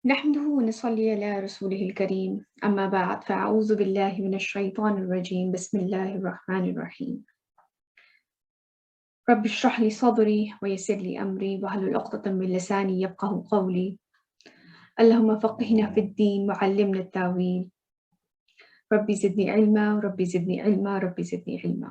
نحمده ونصلي على رسوله الكريم أما بعد فأعوذ بالله من الشيطان الرجيم بسم الله الرحمن الرحيم رب اشرح لي صدري ويسر لي أمري واحلل عقدة من لساني يفقهوا قولي اللهم فقهنا في الدين وعلمنا التاويل ربي زدني علما ربي زدني علما ربي زدني علما.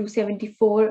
274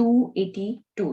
282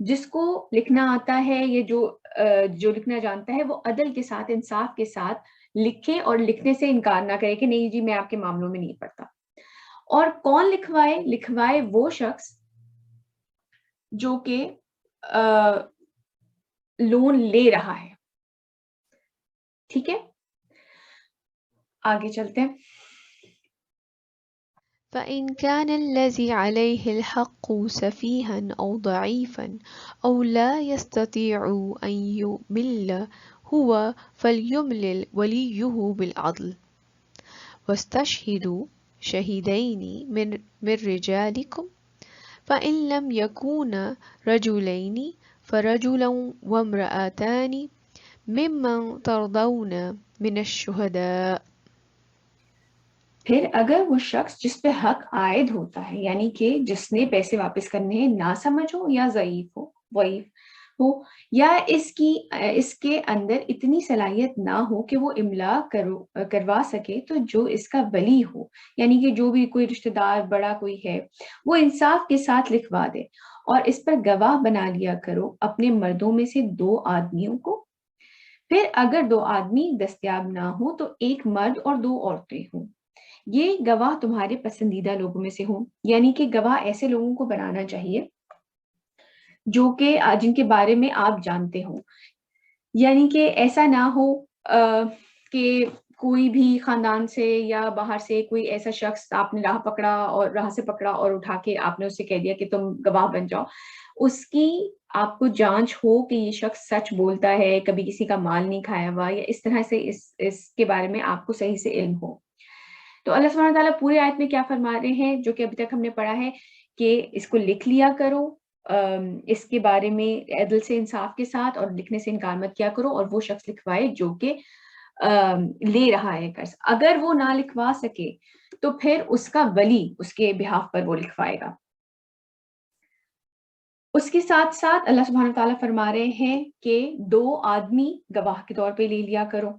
جس کو لکھنا آتا ہے یا جو لکھنا جانتا ہے وہ عدل کے ساتھ انصاف کے ساتھ لکھے اور لکھنے سے انکار نہ کرے کہ نہیں جی میں آپ کے معاملوں میں نہیں پڑھتا. اور کون لکھوائے وہ شخص جو کہ لون لے رہا ہے. ٹھیک ہے, آگے چلتے ہیں. فإن كان الذي عليه الحق سفيها أو ضعيفا أو لا يستطيع أن يمل هو فليملل وليه بالعدل واستشهدوا شهيدين من رجالكم فإن لم يكونا رجلين فرجل وامرأتان ممن ترضون من الشهداء. پھر اگر وہ شخص جس پہ حق عائد ہوتا ہے یعنی کہ جس نے پیسے واپس کرنے ہیں نہ سمجھ ہو یا ضعیف ہو یا اس کے اندر اتنی صلاحیت نہ ہو کہ وہ املا کروا سکے, تو جو اس کا ولی ہو یعنی کہ جو بھی کوئی رشتہ دار بڑا کوئی ہے وہ انصاف کے ساتھ لکھوا دے اور اس پر گواہ بنا لیا کرو اپنے مردوں میں سے 2 آدمیوں کو. پھر اگر 2 آدمی دستیاب نہ ہو تو 1 مرد اور 2 عورتیں ہوں. یہ گواہ تمہارے پسندیدہ لوگوں میں سے ہوں, یعنی کہ گواہ ایسے لوگوں کو بنانا چاہیے جو کہ جن کے بارے میں آپ جانتے ہوں, یعنی کہ ایسا نہ ہو کہ کوئی بھی خاندان سے یا باہر سے کوئی ایسا شخص آپ نے راہ سے پکڑا اور اٹھا کے آپ نے اسے کہہ دیا کہ تم گواہ بن جاؤ. اس کی آپ کو جانچ ہو کہ یہ شخص سچ بولتا ہے, کبھی کسی کا مال نہیں کھایا ہوا, یا اس طرح سے اس کے بارے میں آپ کو صحیح سے علم ہو. تو اللہ سبحانہ تعالیٰ پورے آیت میں کیا فرما رہے ہیں جو کہ ابھی تک ہم نے پڑھا ہے کہ اس کو لکھ لیا کرو, اس کے بارے میں عدل سے انصاف کے ساتھ, اور لکھنے سے انکار مت کیا کرو, اور وہ شخص لکھوائے جو کہ لے رہا ہے قرض. اگر وہ نہ لکھوا سکے تو پھر اس کا ولی اس کے بہاف پر وہ لکھوائے گا. اس کے ساتھ ساتھ اللہ سبحانہ تعالیٰ فرما رہے ہیں کہ 2 آدمی گواہ کے طور پہ لے لیا کرو.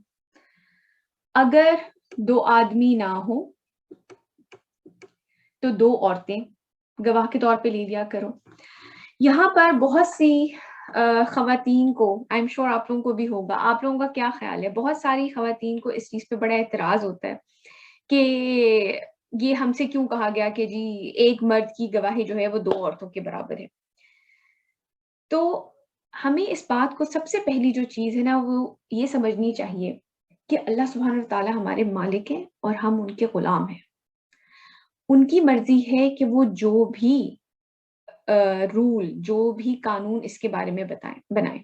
اگر 2 آدمی نہ ہو تو 2 عورتیں گواہ کے طور پہ لے لیا کرو. یہاں پر بہت سی خواتین کو, آئی ایم شیور آپ لوگوں کو بھی ہوگا, آپ لوگوں کا کیا خیال ہے, بہت ساری خواتین کو اس چیز پہ بڑا اعتراض ہوتا ہے کہ یہ ہم سے کیوں کہا گیا کہ جی 1 مرد کی گواہی جو ہے وہ 2 عورتوں کے برابر ہے. تو ہمیں اس بات کو سب سے پہلی جو چیز ہے نا وہ یہ سمجھنی چاہیے کہ اللہ سبحانہ تعالیٰ ہمارے مالک ہیں اور ہم ان کے غلام ہیں. ان کی مرضی ہے کہ وہ جو بھی رول, جو بھی قانون اس کے بارے میں بنائیں.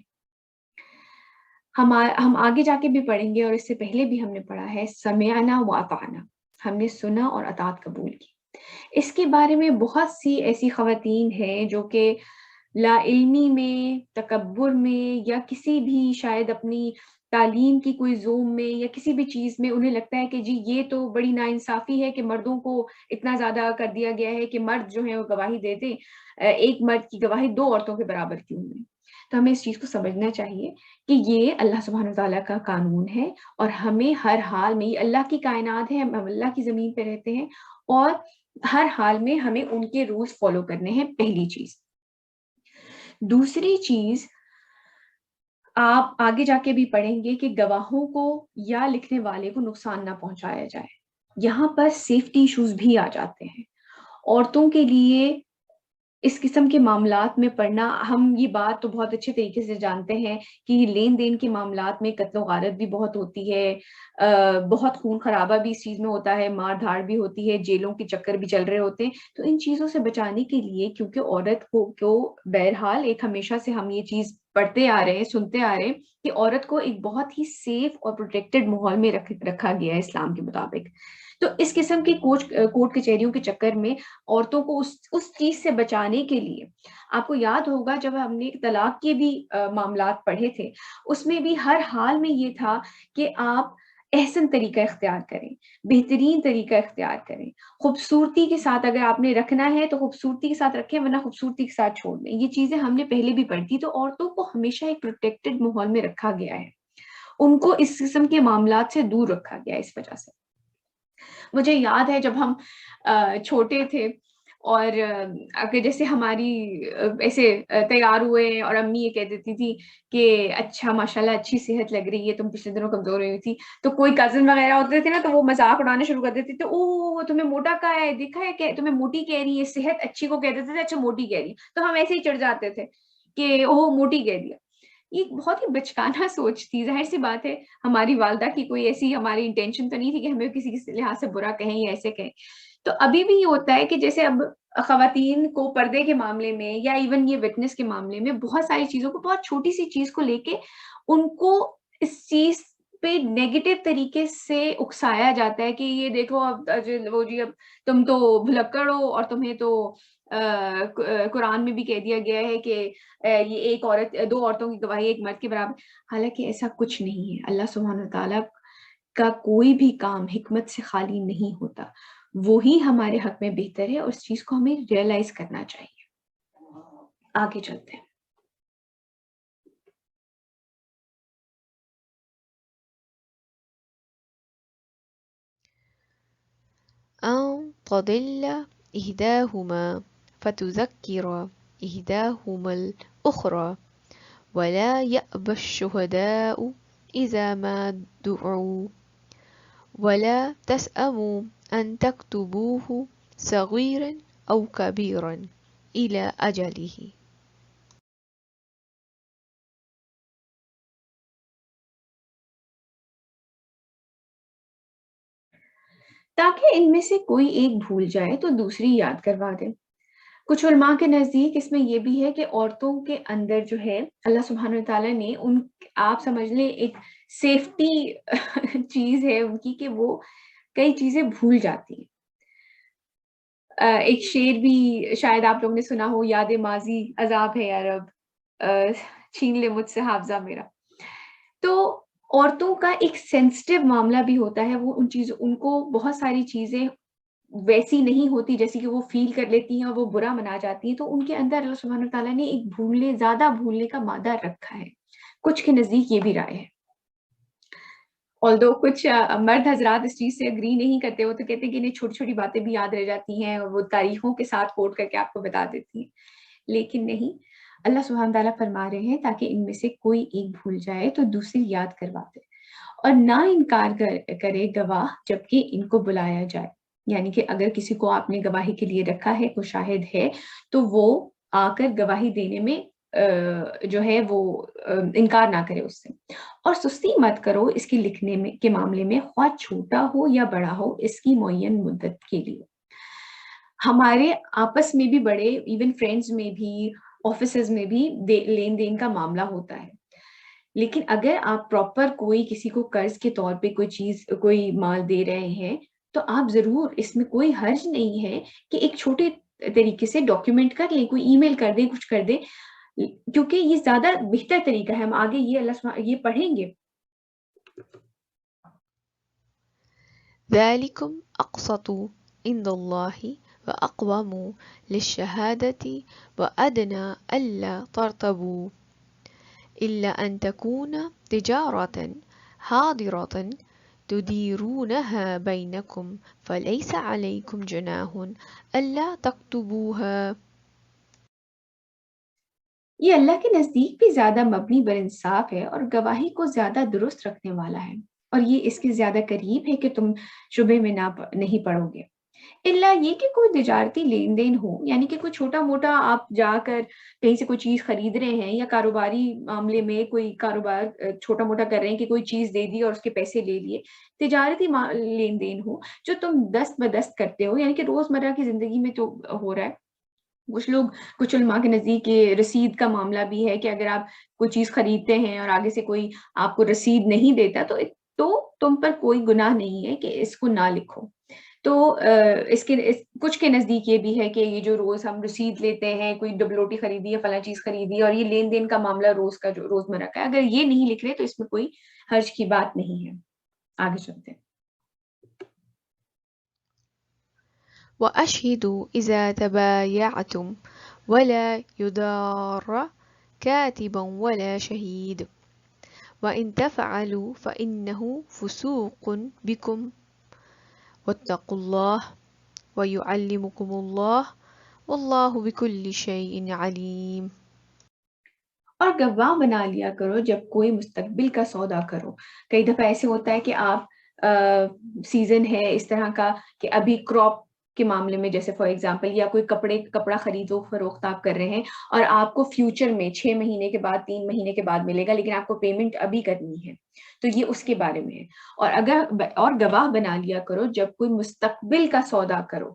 ہم آگے جا کے بھی پڑھیں گے, اور اس سے پہلے بھی ہم نے پڑھا ہے سمعنا و اطعنا, ہم نے سنا اور اطاعت قبول کی. اس کے بارے میں بہت سی ایسی خواتین ہیں جو کہ لا علمی میں, تکبر میں, یا کسی بھی شاید اپنی تعلیم کی کوئی زوم میں یا کسی بھی چیز میں انہیں لگتا ہے کہ جی یہ تو بڑی ناانصافی ہے کہ مردوں کو اتنا زیادہ کر دیا گیا ہے کہ مرد جو ہے وہ گواہی دے دیں, 1 مرد کی گواہی 2 عورتوں کے برابر کیوں نہیں. تو ہمیں اس چیز کو سمجھنا چاہیے کہ یہ اللہ سبحانہ تعالیٰ کا قانون ہے, اور ہمیں ہر حال میں, یہ اللہ کی کائنات ہے, ہم اللہ کی زمین پہ رہتے ہیں, اور ہر حال میں ہمیں ان کے رولز فالو کرنے ہیں, پہلی چیز. دوسری چیز, آپ آگے جا کے بھی پڑھیں گے کہ گواہوں کو یا لکھنے والے کو نقصان نہ پہنچایا جائے. یہاں پر سیفٹی ایشوز بھی آ جاتے ہیں. عورتوں کے لیے اس قسم کے معاملات میں پڑھنا, ہم یہ بات تو بہت اچھے طریقے سے جانتے ہیں کہ لین دین کے معاملات میں قتل و غارت بھی بہت ہوتی ہے, بہت خون خرابہ بھی اس چیز میں ہوتا ہے, مار دھاڑ بھی ہوتی ہے, جیلوں کے چکر بھی چل رہے ہوتے ہیں. تو ان چیزوں سے بچانے کے لیے, کیونکہ عورت کو بہرحال ایک ہمیشہ سے ہم یہ چیز پڑھتے آ رہے ہیں, سنتے آ رہے ہیں کہ عورت کو ایک بہت ہی سیف اور پروٹیکٹڈ ماحول میں رکھا گیا ہے اسلام کے مطابق. تو اس قسم کی کورٹ کچہریوں کے چکر میں عورتوں کو اس چیز سے بچانے کے لیے, آپ کو یاد ہوگا جب ہم نے طلاق کے بھی معاملات پڑھے تھے, اس میں بھی ہر حال میں یہ تھا کہ آپ احسن طریقہ اختیار کریں, بہترین طریقہ اختیار کریں, خوبصورتی کے ساتھ اگر آپ نے رکھنا ہے تو خوبصورتی کے ساتھ رکھیں, ورنہ خوبصورتی کے ساتھ چھوڑ دیں. یہ چیزیں ہم نے پہلے بھی پڑھی تھی. تو عورتوں کو ہمیشہ ایک پروٹیکٹڈ ماحول میں رکھا گیا ہے, ان کو اس قسم کے معاملات سے دور رکھا گیا ہے. اس وجہ سے مجھے یاد ہے جب ہم چھوٹے تھے اور اگر جیسے ہماری ایسے تیار ہوئے اور امی یہ کہہ دیتی تھی کہ اچھا ماشاءاللہ اچھی صحت لگ رہی ہے، تم پچھلے دنوں کمزور ہوئی تھی، تو کوئی کزن وغیرہ ہوتے تھے نا تو وہ مذاق اڑانا شروع کر دیتے تھے، اوہ تمہیں موٹا کہا ہے، دیکھا ہے کہ تمہیں موٹی کہہ رہی ہے، صحت اچھی کو کہہ دیتے تھے اچھا موٹی کہہ رہی ہے، تو ہم ایسے ہی چڑھ جاتے تھے کہ اوہ موٹی کہہ دیا. یہ بہت ہی بچکانہ سوچ تھی. ظاہر سی بات ہے ہماری والدہ کی کوئی ایسی ہماری انٹینشن تو نہیں تھی کہ ہمیں کسی لحاظ سے برا کہیں یا ایسے کہیں. تو ابھی بھی یہ ہوتا ہے کہ جیسے اب خواتین کو پردے کے معاملے میں یا ایون یہ وٹنس کے معاملے میں بہت ساری چیزوں کو، بہت چھوٹی سی چیز کو لے کے ان کو اس چیز پہ نیگیٹو طریقے سے اکسایا جاتا ہے کہ یہ دیکھو اب وہ جی اب تم تو بھلکڑ ہو، اور تمہیں تو قرآن میں بھی کہہ دیا گیا ہے کہ یہ ایک عورت، دو عورتوں کی گواہی ایک مرد کے برابر. حالانکہ ایسا کچھ نہیں ہے. اللہ سبحانہ وتعالیٰ کا کوئی بھی کام حکمت سے خالی نہیں ہوتا. وہی ہمارے حق میں بہتر ہے اور اس چیز کو ہمیں ریئلائز کرنا چاہیے. آگے چلتے ہیں. أن تضل إحداهما فتذكر إحداهما الأخرى ولا يأبى الشهداء إذا ما دعوا ولا تسأموا أن تكتبوه صغيرا أو كبيرا إلى أجله. تاکہ ان میں سے کوئی ایک بھول جائے تو دوسری یاد کروا دے. کچھ علماء کے نزدیک اس میں یہ بھی ہے کہ عورتوں کے اندر جو ہے اللہ سبحانہ وتعالیٰ نے آپ سمجھ لیں ایک سیفٹی چیز ہے ان کی کہ وہ کئی چیزیں بھول جاتی ہیں. ایک شعر بھی شاید آپ لوگوں نے سنا ہو، یاد ماضی عذاب ہے یا رب، چھین لے مجھ سے حافظہ میرا. تو عورتوں کا ایک سینسٹیو معاملہ بھی ہوتا ہے. وہ ان کو بہت ساری چیزیں ویسی نہیں ہوتی جیسی کہ وہ فیل کر لیتی ہیں اور وہ برا منا جاتی ہیں. تو ان کے اندر اللہ سبحانہ وتعالیٰ نے ایک زیادہ بھولنے کا مادہ رکھا ہے. کچھ کے نزدیک یہ بھی رائے ہے. although کچھ مرد حضرات اس چیز سے اگری نہیں کرتے، وہ تو کہتے ہیں کہ انہیں چھوٹی چھوٹی باتیں بھی یاد رہ جاتی ہیں اور وہ تاریخوں کے ساتھ کوٹ کر کے آپ کو بتا دیتی ہیں. لیکن نہیں، اللہ سبحانہ تعالیٰ فرما رہے ہیں تاکہ ان میں سے کوئی ایک بھول جائے تو دوسری یاد کروا دے، اور نہ انکار کرے گواہ جبکہ ان کو بلایا جائے. یعنی کہ اگر کسی کو آپ نے گواہی کے لیے رکھا ہے، کوئی شاہد ہے، تو وہ آ کر گواہی دینے میں جو ہے وہ انکار نہ کرے اس سے. اور سستی مت کرو اس کے لکھنے میں کے معاملے میں، خواہ چھوٹا ہو یا بڑا ہو، اس کی معین مدت کے لیے. ہمارے آپس میں بھی بڑے، ایون فرینڈز میں بھی، آفیسز میں بھی لین دین کا معاملہ ہوتا ہے. لیکن اگر آپ پراپر کوئی کسی کو قرض کے طور پہ کوئی چیز، کوئی مال دے رہے ہیں، تو آپ ضرور، اس میں کوئی حرج نہیں ہے کہ ایک چھوٹے طریقے سے ڈاکیومنٹ کر لیں، کوئی ای میل کر دیں، کچھ کر دیں، کیونکہ یہ زیادہ بہتر طریقہ ہے. ہم آگے یہ پڑھیں گے. ذلكم أقسط عند الله وأقوم للشهادة وأدنى ألا ترتبوا إلا أن تكون تجارة حاضرة تديرونها بينكم فليس عليكم جناح ألا تكتبوها. یہ اللہ کے نزدیک بھی زیادہ مبنی بر انصاف ہے اور گواہی کو زیادہ درست رکھنے والا ہے، اور یہ اس کے زیادہ قریب ہے کہ تم شبے میں نہیں پڑو گے. اللہ یہ کہ کوئی تجارتی لین دین ہو، یعنی کہ کوئی چھوٹا موٹا آپ جا کر کہیں سے کوئی چیز خرید رہے ہیں، یا کاروباری معاملے میں کوئی کاروبار چھوٹا موٹا کر رہے ہیں کہ کوئی چیز دے دی اور اس کے پیسے لے لیے. تجارتی لین دین ہو جو تم دست بدست کرتے ہو، یعنی کہ روزمرہ کی زندگی میں تو ہو رہا ہے. کچھ علماء کے نزدیک رسید کا معاملہ بھی ہے کہ اگر آپ کوئی چیز خریدتے ہیں اور آگے سے کوئی آپ کو رسید نہیں دیتا تو تم پر کوئی گناہ نہیں ہے کہ اس کو نہ لکھو. تو کچھ کے نزدیک یہ بھی ہے کہ یہ جو روز ہم رسید لیتے ہیں، کوئی ڈبلوٹی خریدی یا فلاں چیز خریدی، اور یہ لین دین کا معاملہ روز کا جو روزمرہ کا ہے، اگر یہ نہیں لکھ رہے تو اس میں کوئی حرج کی بات نہیں ہے. آگے چلتے ہیں. وأشهدوا إذا تبايعتم ولا يضار كاتبا ولا شهيد وإن تفعلوا فإنه فسوق بكم واتقوا الله ويعلمكم الله والله بكل شيء عليم. اور گواہ بنا لیا کرو جب کوئی مستقبل کا سودا کرو. کئی دفعہ ایسے ہوتا ہے کہ آپ سیزن ہے اس طرح کا کہ ابھی کراپ کے معاملے میں جیسے فار ایگزامپل یا کوئی کپڑا خرید و فروخت آپ کر رہے ہیں اور آپ کو فیوچر میں 6 مہینے کے بعد 3 مہینے کے بعد ملے گا لیکن آپ کو پیمنٹ ابھی کرنی ہے تو یہ اس کے بارے میں ہے. اور گواہ بنا لیا کرو جب کوئی مستقبل کا سودا کرو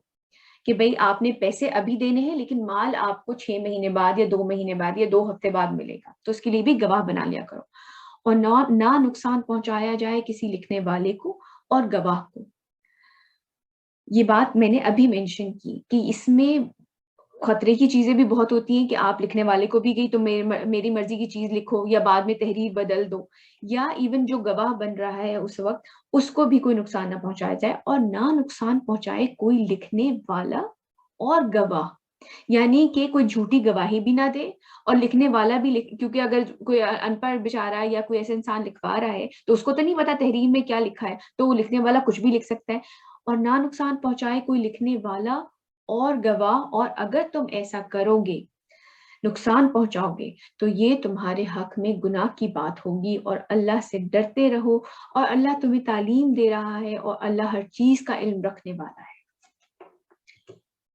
کہ بھئی آپ نے پیسے ابھی دینے ہیں لیکن مال آپ کو 6 مہینے بعد یا 2 مہینے بعد یا 2 ہفتے بعد ملے گا تو اس کے لیے بھی گواہ بنا لیا کرو. اور نہ نقصان پہنچایا جائے کسی لکھنے والے کو اور گواہ کو. یہ بات میں نے ابھی مینشن کی کہ اس میں خطرے کی چیزیں بھی بہت ہوتی ہیں کہ آپ لکھنے والے کو بھی گئی تو میری مرضی کی چیز لکھو یا بعد میں تحریر بدل دو یا ایون جو گواہ بن رہا ہے اس وقت اس کو بھی کوئی نقصان نہ پہنچایا جائے اور نہ نقصان پہنچائے کوئی لکھنے والا اور گواہ. یعنی کہ کوئی جھوٹی گواہی بھی نہ دے اور لکھنے والا بھی کیونکہ اگر کوئی ان پڑھ بیچارہ ہے یا کوئی ایسا انسان لکھوا رہا ہے تو اس کو تو نہیں پتا تحریر میں کیا لکھا ہے تو وہ لکھنے والا کچھ بھی لکھ سکتا ہے. اور نہ نقصان پہنچائے کوئی لکھنے والا اور گواہ اور اگر تم ایسا کرو گے نقصان پہنچاؤ گے تو یہ تمہارے حق میں گناہ کی بات ہوگی اور اللہ سے ڈرتے رہو اور اللہ تمہیں تعلیم دے رہا ہے اور اللہ ہر چیز کا علم رکھنے والا ہے.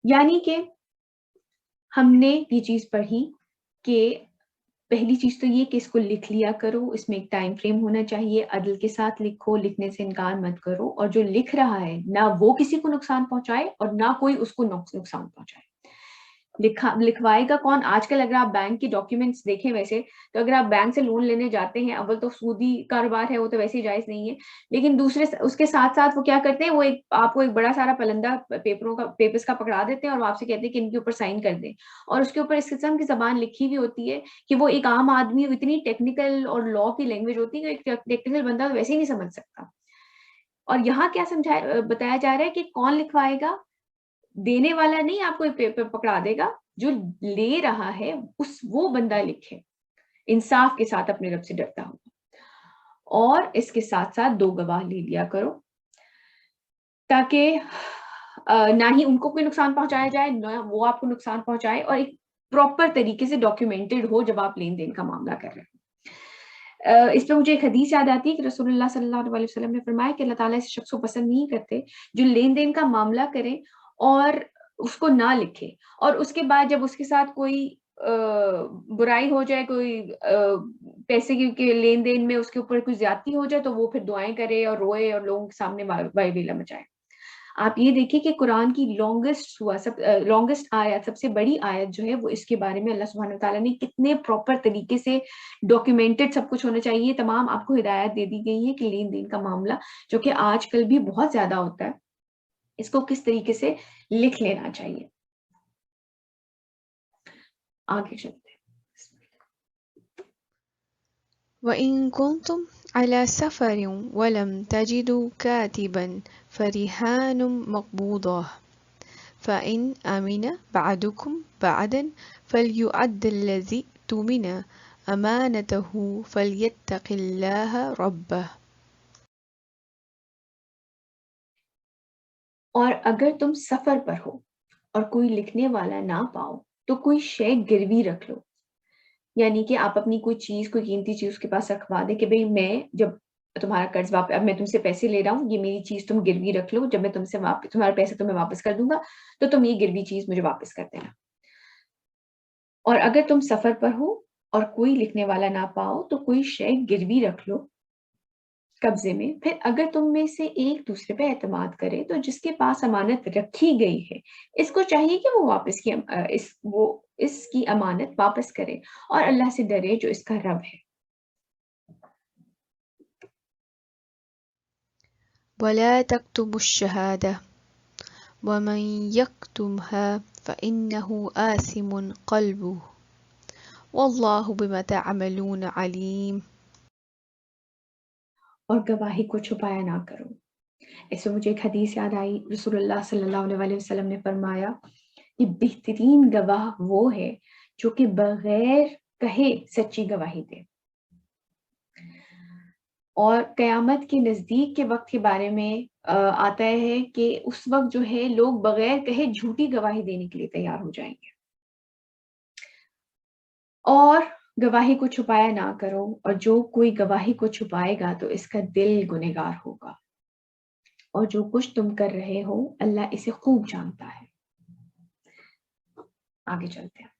یعنی کہ ہم نے یہ چیز پڑھی کہ پہلی چیز تو یہ کہ اس کو لکھ لیا کرو اس میں ایک ٹائم فریم ہونا چاہیے عدل کے ساتھ لکھو لکھنے سے انکار مت کرو اور جو لکھ رہا ہے نہ وہ کسی کو نقصان پہنچائے اور نہ کوئی اس کو نقصان پہنچائے. لکھوائے گا کون؟ آج کل اگر آپ بینک کی ڈاکیومنٹس دیکھیں ویسے تو اگر آپ بینک سے لون لینے جاتے ہیں اول تو سودی کاروبار ہے وہ تو ویسے ہی جائز نہیں ہے لیکن دوسرے اس کے ساتھ ساتھ وہ کیا کرتے ہیں وہ آپ کو ایک بڑا سارا پلندہ پیپرز کا پکڑا دیتے ہیں اور آپ سے کہتے ہیں کہ ان کے اوپر سائن کر دیں اور اس کے اوپر اس قسم کی زبان لکھی ہوئی ہوتی ہے کہ وہ ایک عام آدمی اتنی ٹیکنیکل اور لا کی لینگویج ہوتی ہے کہ ایک ٹیکنیکل بندہ ویسے ہی نہیں سمجھ سکتا. اور یہاں کیا بتایا جا رہا ہے کہ کون لکھوائے گا؟ دینے والا نہیں آپ کو پیپر پکڑا دے گا جو لے رہا ہے وہ بندہ لکھے انصاف کے ساتھ اپنے رب سے ڈرتا ہوگا اور اس کے ساتھ ساتھ 2 گواہ لے لیا کرو تاکہ نہ ہی ان کو کوئی نقصان پہنچایا جائے نہ وہ آپ کو نقصان پہنچائے اور ایک پراپر طریقے سے ڈاکیومنٹڈ ہو جب آپ لین دین کا معاملہ کر رہے ہیں. اس پہ مجھے ایک حدیث یاد آتی ہے کہ رسول اللہ صلی اللہ علیہ وسلم نے فرمایا کہ اللہ تعالیٰ اس شخص کو پسند نہیں کرتے جو لین دین کا معاملہ کرے اور اس کو نہ لکھے اور اس کے بعد جب اس کے ساتھ کوئی برائی ہو جائے کوئی پیسے کے لین دین میں اس کے اوپر کوئی زیادتی ہو جائے تو وہ پھر دعائیں کرے اور روئے اور لوگوں کے سامنے وائی ویلا مچائے. آپ یہ دیکھیں کہ قرآن کی لانگسٹ آیت سب سے بڑی آیت جو ہے وہ اس کے بارے میں اللہ سبحانہ وتعالیٰ نے کتنے پراپر طریقے سے ڈاکیومنٹڈ سب کچھ ہونا چاہیے تمام آپ کو ہدایت دے دی گئی ہے کہ لین دین کا معاملہ جو کہ آج کل بھی بہت زیادہ ہوتا ہے اس کو کس طریقے سے لکھ لینا چاہیے. آگے چلتے ہیں. وإن كنتم على سفر ولم تجدوا كاتبا فرهان مقبوضة فإن أمن بعدكم بعدا فليؤد الذي اؤتمن أمانته فليتق الله ربه. اور اگر تم سفر پر ہو اور کوئی لکھنے والا نہ پاؤ تو کوئی شے گروی رکھ لو. یعنی کہ آپ اپنی کوئی چیز کوئی قیمتی چیز اس کے پاس رکھوا دیں کہ بھئی میں جب تمہارا قرض اب میں تم سے پیسے لے رہا ہوں یہ میری چیز تم گروی رکھ لو جب میں تم سے تمہارا پیسہ تمہیں واپس کر دوں گا تو تم یہ گروی چیز مجھے واپس کر دینا. اور اگر تم سفر پر ہو اور کوئی لکھنے والا نہ پاؤ تو کوئی شے گروی رکھ لو قبضے میں. پھر اگر تم میں سے ایک دوسرے پہ اعتماد کرے تو جس کے پاس امانت رکھی گئی ہے اس کو چاہیے کہ وہ اس کی امانت واپس کرے اور اللہ سے ڈرے جو اس کا رب ہے. ولا تكتموا الشهادة ومن يكتمها فإنه آثم قلبه والله بما تعملون عليم. اور گواہی کو چھپایا نہ کرو. اس میں مجھے ایک حدیث یاد آئی رسول اللہ صلی اللہ علیہ وسلم نے فرمایا کہ بہترین گواہ وہ ہے جو کہ بغیر کہے سچی گواہی دے. اور قیامت کے نزدیک کے وقت کے بارے میں آتا ہے کہ اس وقت جو ہے لوگ بغیر کہے جھوٹی گواہی دینے کے لیے تیار ہو جائیں گے. اور گواہی کو چھپایا نہ کرو، اور جو کوئی گواہی کو چھپائے گا تو اس کا دل گنہگار ہوگا، اور جو کچھ تم کر رہے ہو اللہ اسے خوب جانتا ہے. آگے چلتے ہیں.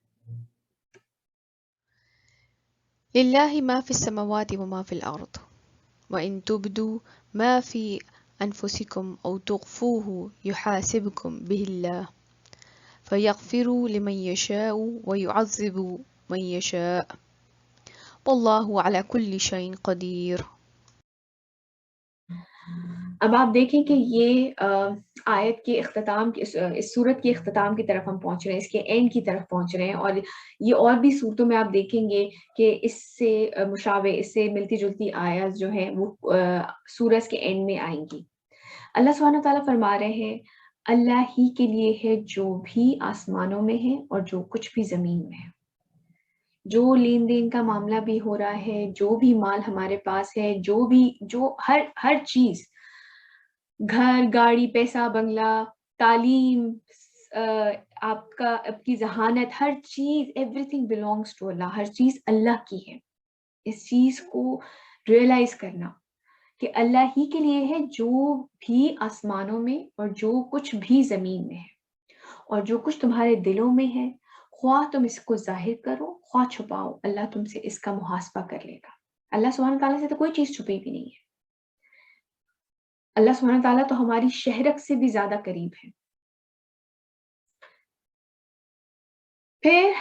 لله ما في السماوات وما في الأرض وإن تبدوا ما في أنفسكم أو تخفوه يحاسبكم به الله فيغفر لمن يشاء ويعذب من يشاء والله على كل شيء قدير. اب آپ دیکھیں کہ یہ آیت کے اختتام کی اس صورت کے اختتام کی طرف ہم پہنچ رہے ہیں، اس کے اینڈ کی طرف پہنچ رہے ہیں، اور یہ اور بھی صورتوں میں آپ دیکھیں گے کہ اس سے مشابہ، اس سے ملتی جلتی آیات جو ہیں وہ سورج کے اینڈ میں آئیں گی. اللہ سبحانہ تعالیٰ فرما رہے ہیں اللہ ہی کے لیے ہے جو بھی آسمانوں میں ہے اور جو کچھ بھی زمین میں ہے. جو لین دین کا معاملہ بھی ہو رہا ہے، جو بھی مال ہمارے پاس ہے، جو ہر چیز، گھر، گاڑی، پیسہ، بنگلہ، تعلیم، آپ کی ذہانت، ہر چیز، ایوری تھنگ بلانگس ٹو اللہ. ہر چیز اللہ کی ہے. اس چیز کو ریئلائز کرنا کہ اللہ ہی کے لیے ہے جو بھی آسمانوں میں اور جو کچھ بھی زمین میں ہے، اور جو کچھ تمہارے دلوں میں ہے، خواہ تم اس کو ظاہر کرو خواہ چھپاؤ، اللہ تم سے اس کا محاسبہ کر لے گا. اللہ سبحانہ تعالیٰ سے تو کوئی چیز چھپی بھی نہیں ہے. اللہ سبحانہ تعالیٰ تو ہماری شہرک سے بھی زیادہ قریب ہے. پھر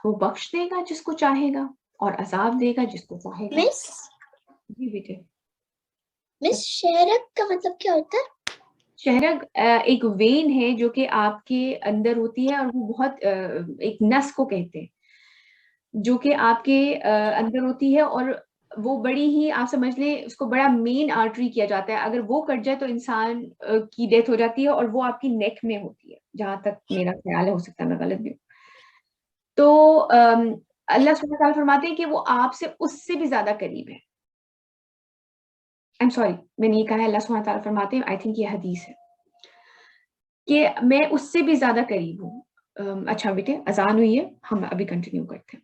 وہ بخش دے گا جس کو چاہے گا اور عذاب دے گا جس کو چاہے گا. جی بیٹے. مس شہرک کا مطلب کیا ہوتا ہے؟ شہرک ایک وین ہے جو کہ آپ کے اندر ہوتی ہے، اور وہ بہت ایک نس کو کہتے ہیں جو کہ آپ کے اندر ہوتی ہے، اور وہ بڑی ہی، آپ سمجھ لیں اس کو بڑا مین آرٹری کیا جاتا ہے. اگر وہ کٹ جائے تو انسان کی ڈیتھ ہو جاتی ہے، اور وہ آپ کی نیک میں ہوتی ہے جہاں تک میرا خیال ہے، ہو سکتا ہے میں غلط بھی ہوں. تو اللہ سبحانہ تعالیٰ فرماتے ہیں کہ وہ آپ سے اس سے بھی زیادہ قریب ہے. سوری، میں نے یہ کہا ہے اللہ سبحانہ تعالیٰ فرماتے ہیں، آئی تھنک یہ حدیث ہے کہ میں اس سے بھی زیادہ قریب ہوں. اچھا بیٹے، اذان ہوئی ہے، ہم ابھی کنٹینیو کرتے ہیں.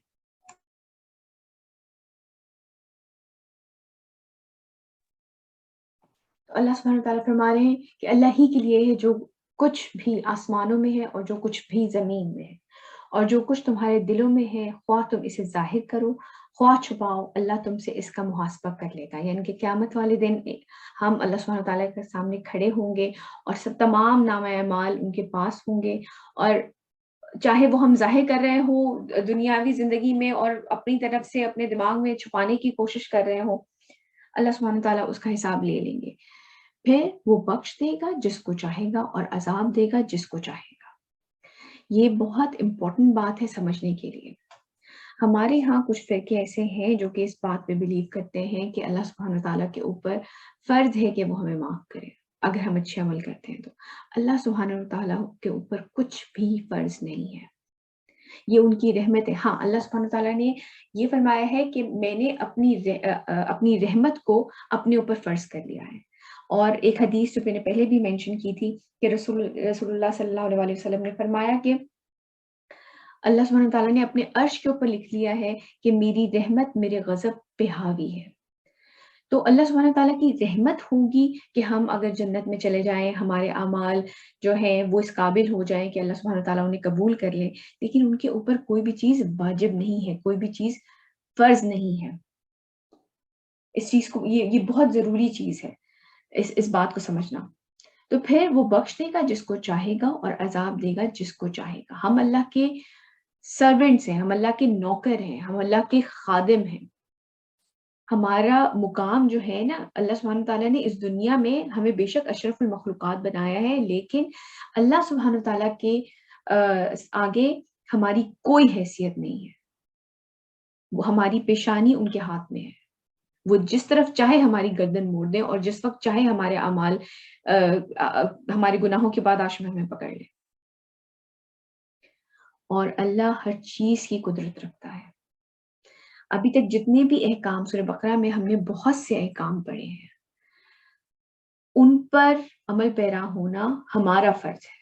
اللہ سبحانہ تعالیٰ فرما رہے ہیں کہ اللہ ہی کے لیے ہے جو کچھ بھی آسمانوں میں ہے اور جو کچھ بھی زمین میں ہے، اور جو کچھ تمہارے دلوں میں ہے، خواہ تم اسے ظاہر کرو خواہ چھپاؤ، اللہ تم سے اس کا محاسبہ کر لیتا ہے. یعنی کہ قیامت والے دن ہم اللہ سبحانہ تعالیٰ کے سامنے کھڑے ہوں گے اور سب تمام نامہ اعمال ان کے پاس ہوں گے، اور چاہے وہ ہم ظاہر کر رہے ہوں دنیاوی زندگی میں اور اپنی طرف سے اپنے دماغ میں چھپانے کی کوشش کر رہے ہوں، اللہ سبحانہ تعالیٰ اس کا حساب لے لیں گے. پھر وہ بخش دے گا جس کو چاہے گا اور عذاب دے گا جس کو چاہے گا. یہ بہت امپورٹنٹ بات ہے سمجھنے کے لیے. ہمارے ہاں کچھ فرقے ایسے ہیں جو کہ اس بات پہ بلیو کرتے ہیں کہ اللہ سبحانہ تعالیٰ کے اوپر فرض ہے کہ وہ ہمیں معاف کرے اگر ہم اچھے عمل کرتے ہیں. تو اللہ سبحانہ تعالیٰ کے اوپر کچھ بھی فرض نہیں ہے، یہ ان کی رحمت ہے. ہاں، اللہ سبحانہ تعالیٰ نے یہ فرمایا ہے کہ میں نے اپنی رحمت کو اپنے اوپر فرض کر لیا ہے. اور ایک حدیث جو میں نے پہلے بھی مینشن کی تھی کہ رسول اللہ صلی اللہ علیہ وسلم نے فرمایا کہ اللہ سبحانہ تعالیٰ نے اپنے عرش کے اوپر لکھ لیا ہے کہ میری رحمت میرے غضب پہ حاوی ہے. تو اللہ سبحانہ تعالیٰ کی رحمت ہوگی کہ ہم اگر جنت میں چلے جائیں، ہمارے اعمال جو ہیں وہ اس قابل ہو جائیں کہ اللہ سبحانہ تعالیٰ انہیں قبول کر لیں، لیکن ان کے اوپر کوئی بھی چیز واجب نہیں ہے، کوئی بھی چیز فرض نہیں ہے. اس چیز کو یہ بہت ضروری چیز ہے اس بات کو سمجھنا. تو پھر وہ بخش دے گا جس کو چاہے گا اور عذاب دے گا جس کو چاہے گا. ہم اللہ کے سرونٹس ہیں، ہم اللہ کے نوکر ہیں، ہم اللہ کے خادم ہیں. ہمارا مقام جو ہے نا، اللہ سبحانہ تعالیٰ نے اس دنیا میں ہمیں بے شک اشرف المخلوقات بنایا ہے، لیکن اللہ سبحانہ تعالیٰ کے آگے ہماری کوئی حیثیت نہیں ہے. وہ ہماری پیشانی ان کے ہاتھ میں ہے، وہ جس طرف چاہے ہماری گردن موڑ دیں اور جس وقت چاہے ہمارے اعمال ہمارے گناہوں کے بعد آش میں ہمیں پکڑ لے. اور اللہ ہر چیز کی قدرت رکھتا ہے. ابھی تک جتنے بھی احکام سورہ بقرہ میں ہم نے بہت سے احکام پڑھے ہیں، ان پر عمل پیرا ہونا ہمارا فرض ہے،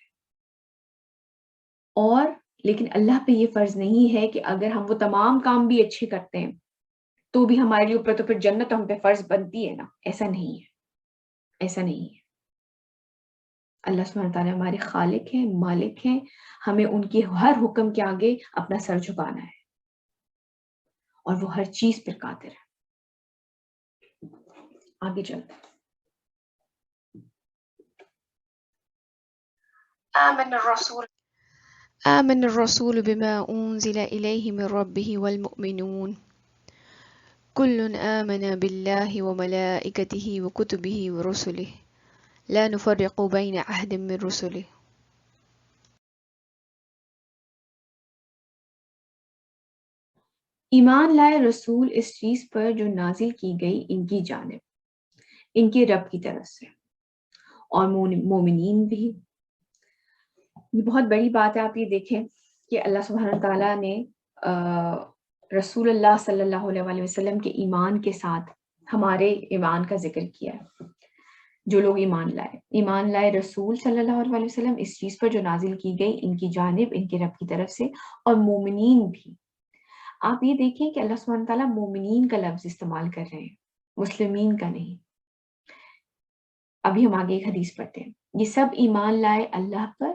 اور لیکن اللہ پہ یہ فرض نہیں ہے کہ اگر ہم وہ تمام کام بھی اچھے کرتے ہیں تو بھی ہمارے لیے اوپر تو پھر جنت ہم پہ فرض بنتی ہے نا. ایسا نہیں ہے، ایسا نہیں ہے. اللہ سبحانہ تعالیٰ ہمارے خالق ہیں، مالک ہیں، ہمیں ان کے ہر حکم کے آگے اپنا سر جھکانا ہے، اور وہ ہر چیز پر قادر ہے. آگے چلتے ہیں. آمن الرسول بما أنزل إليه من ربه والمؤمنون كل آمن بالله وملائكته وكتبه ورسله لا نفرق بين أحد من رسله. ایمان لائے رسول اس چیز پر جو نازل کی گئی ان کی جانب، ان کے رب کی طرف سے، اور مومنین بھی. یہ بہت بڑی بات ہے. آپ یہ دیکھیں کہ اللہ سبحانہ تعالیٰ نے رسول اللہ صلی اللہ علیہ وسلم کے ایمان کے ساتھ ہمارے ایمان کا ذکر کیا ہے. جو لوگ ایمان لائے رسول صلی اللہ علیہ وسلم اس چیز پر جو نازل کی گئی ان کی جانب، ان کے رب کی طرف سے، اور مومنین بھی. آپ یہ دیکھیں کہ اللہ سبحانہ تعالیٰ مومنین کا لفظ استعمال کر رہے ہیں، مسلمین کا نہیں. ابھی ہم آگے ایک حدیث پڑھتے ہیں. یہ سب ایمان لائے اللہ پر،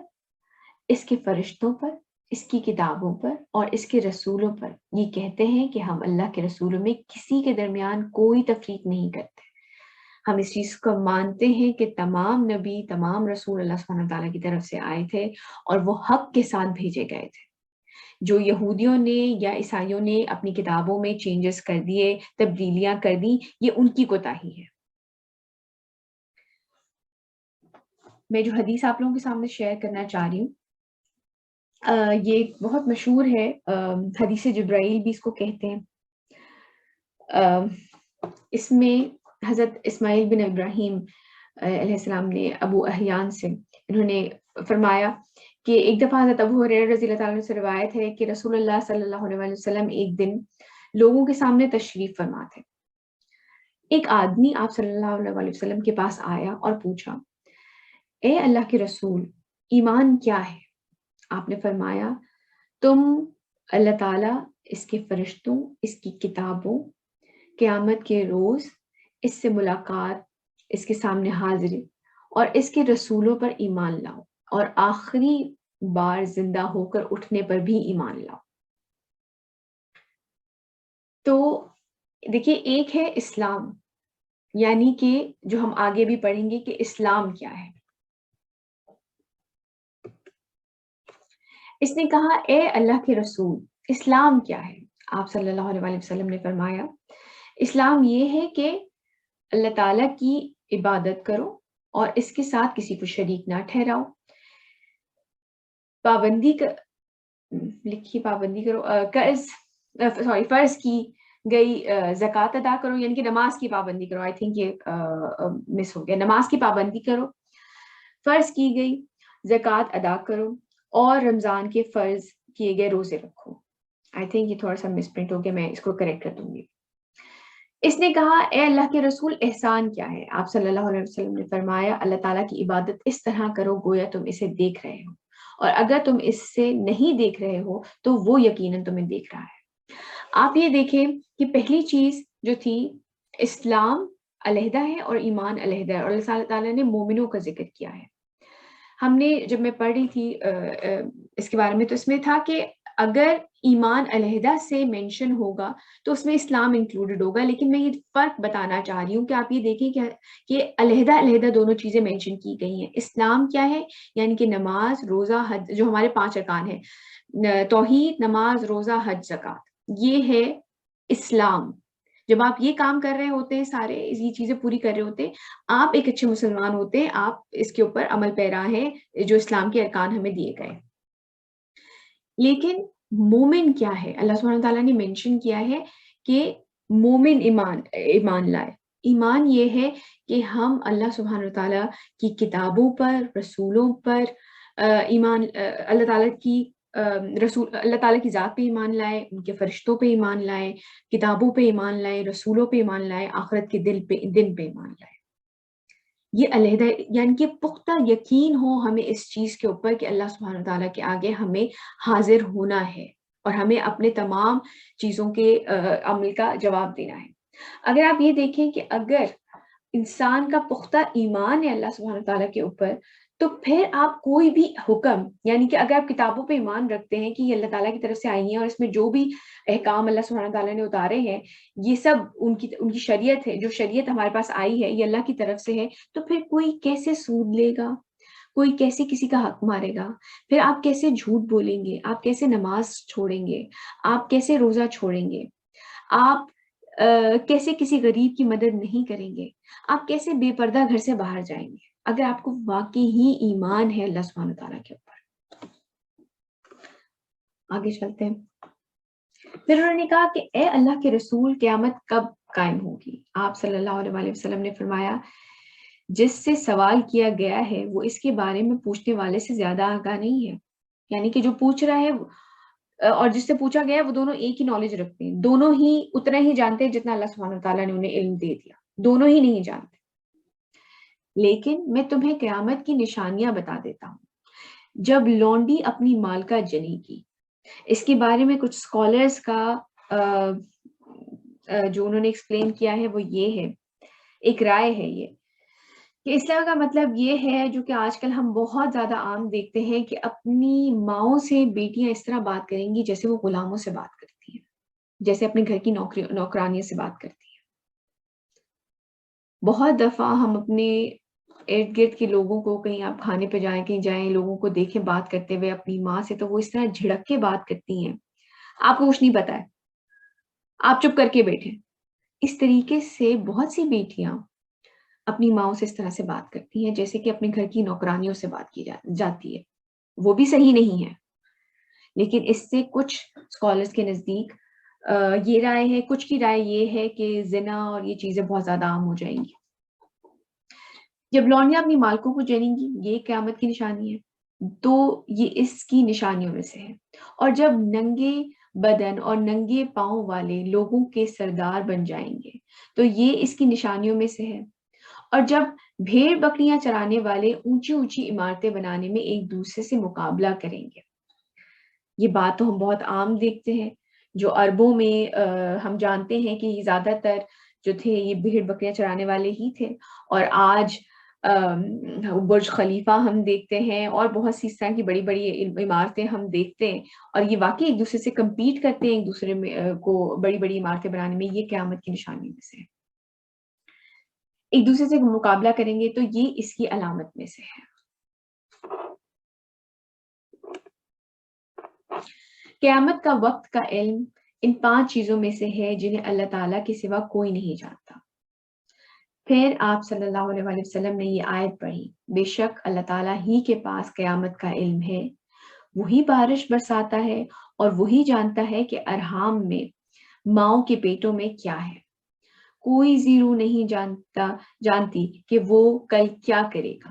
اس کے فرشتوں پر، اس کی کتابوں پر اور اس کے رسولوں پر. یہ کہتے ہیں کہ ہم اللہ کے رسولوں میں کسی کے درمیان کوئی تفریق نہیں کرتے. ہم اس چیز کو مانتے ہیں کہ تمام نبی، تمام رسول اللہ سبحانہ تعالیٰ کی طرف سے آئے تھے اور وہ حق کے ساتھ بھیجے گئے تھے. جو یہودیوں نے یا عیسائیوں نے اپنی کتابوں میں چینجز کر دیے، تبدیلیاں کر دی، یہ ان کی کوتاہی ہے. میں جو حدیث آپ لوگوں کے سامنے شیئر کرنا چاہ رہی ہوں، یہ بہت مشہور ہے. حدیث جبرائیل بھی اس کو کہتے ہیں. اس میں حضرت اسماعیل بن ابراہیم علیہ السلام نے ابو احیان سے انہوں نے فرمایا کہ ایک دفعہ حضرت ابو ہریرہ رضی اللہ تعالیٰ عنہ سے روایت ہے کہ رسول اللہ صلی اللہ علیہ وسلم ایک دن لوگوں کے سامنے تشریف فرما تھے. ایک آدمی آپ صلی اللہ علیہ وسلم کے پاس آیا اور پوچھا، اے اللہ کے رسول، ایمان کیا ہے؟ آپ نے فرمایا، تم اللہ تعالیٰ، اس کے فرشتوں، اس کی کتابوں، قیامت کے روز، اس سے ملاقات، اس کے سامنے حاضری اور اس کے رسولوں پر ایمان لاؤ، اور آخری بار زندہ ہو کر اٹھنے پر بھی ایمان لاؤ. تو دیکھیے، ایک ہے اسلام، یعنی کہ جو ہم آگے بھی پڑھیں گے کہ اسلام کیا ہے. اس نے کہا، اے اللہ کے رسول، اسلام کیا ہے؟ آپ صلی اللہ علیہ وسلم نے فرمایا، اسلام یہ ہے کہ اللہ تعالیٰ کی عبادت کرو اور اس کے ساتھ کسی کو شریک نہ ٹھہراؤ. پابندی کرو، فرض کی گئی زکوٰۃ ادا کرو، یعنی کہ نماز کی پابندی کرو. آئی تھنک یہ مس ہو گیا. نماز کی پابندی کرو، فرض کی گئی زکوٰۃ ادا کرو، اور رمضان کے فرض کیے گئے روزے رکھو. آئی تھنک یہ تھوڑا سا مس پرنٹ ہو گیا، میں اس کو کریکٹ کر دوں گی. اس نے کہا، اے اللہ کے رسول، احسان کیا ہے؟ آپ صلی اللہ علیہ وسلم نے فرمایا، اللہ تعالیٰ کی عبادت اس طرح کرو گویا تم اسے دیکھ رہے ہو، اور اگر تم اس سے نہیں دیکھ رہے ہو تو وہ یقیناً تمہیں دیکھ رہا ہے. آپ یہ دیکھیں کہ پہلی چیز جو تھی، اسلام علیحدہ ہے اور ایمان علیحدہ ہے، اور اللہ تعالیٰ نے مومنوں کا ذکر کیا ہے. ہم نے جب میں پڑھ رہی تھی اس کے بارے میں، تو اس میں تھا کہ اگر ایمان علیحدہ سے مینشن ہوگا تو اس میں اسلام انکلوڈڈ ہوگا. لیکن میں یہ فرق بتانا چاہ رہی ہوں کہ آپ یہ دیکھیں کہ علیحدہ علیحدہ دونوں چیزیں مینشن کی گئی ہیں. اسلام کیا ہے؟ یعنی کہ نماز، روزہ، حج، جو ہمارے 5 ارکان ہیں، توحید، نماز، روزہ، حج، زکوٰۃ، یہ ہے اسلام. جب آپ یہ کام کر رہے ہوتے ہیں، سارے یہ چیزیں پوری کر رہے ہوتے ہیں، آپ ایک اچھے مسلمان ہوتے ہیں، آپ اس کے اوپر عمل پیرا ہیں جو اسلام کے ارکان ہمیں دیے گئے. لیکن مومن کیا ہے؟ اللہ سبحانہ تعالیٰ نے مینشن کیا ہے کہ مومن ایمان لائے. ایمان یہ ہے کہ ہم اللہ سبحانہ تعالیٰ کی کتابوں پر، رسولوں پر ایمان، اللہ تعالیٰ کی ذات پہ ایمان لائے، ان کے فرشتوں پہ ایمان لائے، کتابوں پہ ایمان لائے، رسولوں پہ ایمان لائے، آخرت کے دن پہ ایمان لائے. یہ علیحدہ یعنی کہ پختہ یقین ہو ہمیں اس چیز کے اوپر کہ اللہ سبحانہ وتعالیٰ کے آگے ہمیں حاضر ہونا ہے اور ہمیں اپنے تمام چیزوں کے عمل کا جواب دینا ہے۔ اگر آپ یہ دیکھیں کہ اگر انسان کا پختہ ایمان ہے اللہ سبحانہ وتعالیٰ کے اوپر، تو پھر آپ کوئی بھی حکم، یعنی کہ اگر آپ کتابوں پہ ایمان رکھتے ہیں کہ یہ اللہ تعالیٰ کی طرف سے آئی ہیں اور اس میں جو بھی احکام اللہ سبحانہ وتعالیٰ نے اتارے ہیں یہ سب ان کی شریعت ہے، جو شریعت ہمارے پاس آئی ہے یہ اللہ کی طرف سے ہے، تو پھر کوئی کیسے سود لے گا، کوئی کیسے کسی کا حق مارے گا، پھر آپ کیسے جھوٹ بولیں گے، آپ کیسے نماز چھوڑیں گے، آپ کیسے روزہ چھوڑیں گے، آپ کیسے کسی غریب کی مدد نہیں کریں گے، آپ کیسے بے پردہ گھر سے باہر جائیں گے اگر آپ کو واقعی ہی ایمان ہے اللہ سبحانہ تعالیٰ کے اوپر۔ آگے چلتے ہیں۔ پھر انہوں نے کہا کہ اے اللہ کے رسول قیامت کب قائم ہوگی؟ آپ صلی اللہ علیہ وسلم نے فرمایا جس سے سوال کیا گیا ہے وہ اس کے بارے میں پوچھنے والے سے زیادہ آگاہ نہیں ہے، یعنی کہ جو پوچھ رہا ہے اور جس سے پوچھا گیا ہے وہ دونوں ایک ہی نالج رکھتے ہیں، دونوں ہی اتنا ہی جانتے ہیں جتنا اللہ سبحانہ تعالیٰ نے انہیں علم دے دیا، دونوں ہی نہیں جانتے۔ لیکن میں تمہیں قیامت کی نشانیاں بتا دیتا ہوں۔ جب لونڈی اپنی مالکہ جنی کی، اس کے بارے میں کچھ اسکالرس کا جو انہوں نے ایکسپلین کیا ہے وہ یہ ہے، ایک رائے ہے یہ کہ اسلام کا مطلب یہ ہے جو کہ آج کل ہم بہت زیادہ عام دیکھتے ہیں کہ اپنی ماؤں سے بیٹیاں اس طرح بات کریں گی جیسے وہ غلاموں سے بات کرتی ہیں، جیسے اپنے گھر کی نوکرانیوں سے بات کرتی ہیں۔ بہت دفعہ ہم اپنے ارد گرد کے لوگوں کو، کہیں آپ کھانے پہ جائیں، کہیں جائیں، لوگوں کو دیکھیں بات کرتے ہوئے اپنی ماں سے، تو وہ اس طرح جھڑک کے بات کرتی ہیں، آپ کو کچھ نہیں پتا ہے، آپ چپ کر کے بیٹھے۔ اس طریقے سے بہت سی بیٹیاں اپنی ماؤں سے اس طرح سے بات کرتی ہیں جیسے کہ اپنے گھر کی نوکرانیوں سے بات کی جاتی ہے، وہ بھی صحیح نہیں ہے۔ لیکن اس سے کچھ اسکالرس کے نزدیک یہ رائے ہے، کچھ کی رائے یہ ہے کہ زنا اور یہ چیزیں بہت زیادہ عام ہو جائیں گی۔ جب لونڈیاں اپنی مالکوں کو جنیں گی، یہ قیامت کی نشانی ہے، تو یہ اس کی نشانیوں میں سے ہے۔ اور جب ننگے بدن اور ننگے پاؤں والے لوگوں کے سردار بن جائیں گے تو یہ اس کی نشانیوں میں سے ہے۔ اور جب بھیڑ بکریاں چرانے والے اونچی اونچی عمارتیں بنانے میں ایک دوسرے سے مقابلہ کریں گے، یہ بات تو ہم بہت عام دیکھتے ہیں، جو عربوں میں ہم جانتے ہیں کہ زیادہ تر جو تھے یہ بھیڑ بکریاں چرانے والے ہی تھے، اور آج برج خلیفہ ہم دیکھتے ہیں اور بہت سی اس طرح کی بڑی بڑی عمارتیں ہم دیکھتے ہیں، اور یہ واقعی ایک دوسرے سے کمپیٹ کرتے ہیں ایک دوسرے میں کو بڑی بڑی عمارتیں بنانے میں، یہ قیامت کی نشانی میں سے ہے۔ ایک دوسرے سے مقابلہ کریں گے تو یہ اس کی علامت میں سے ہے۔ قیامت کا وقت کا علم ان 5 چیزوں میں سے ہے جنہیں اللہ تعالیٰ کے سوا کوئی نہیں جانتا۔ پھر آپ صلی اللہ علیہ وسلم نے یہ آیت پڑھی، بے شک اللہ تعالیٰ ہی کے پاس قیامت کا علم ہے، وہی بارش برساتا ہے اور وہی جانتا ہے کہ ارحام میں ماؤں کے پیٹوں میں کیا ہے، کوئی زیرو نہیں جانتی کہ وہ کل کیا کرے گا،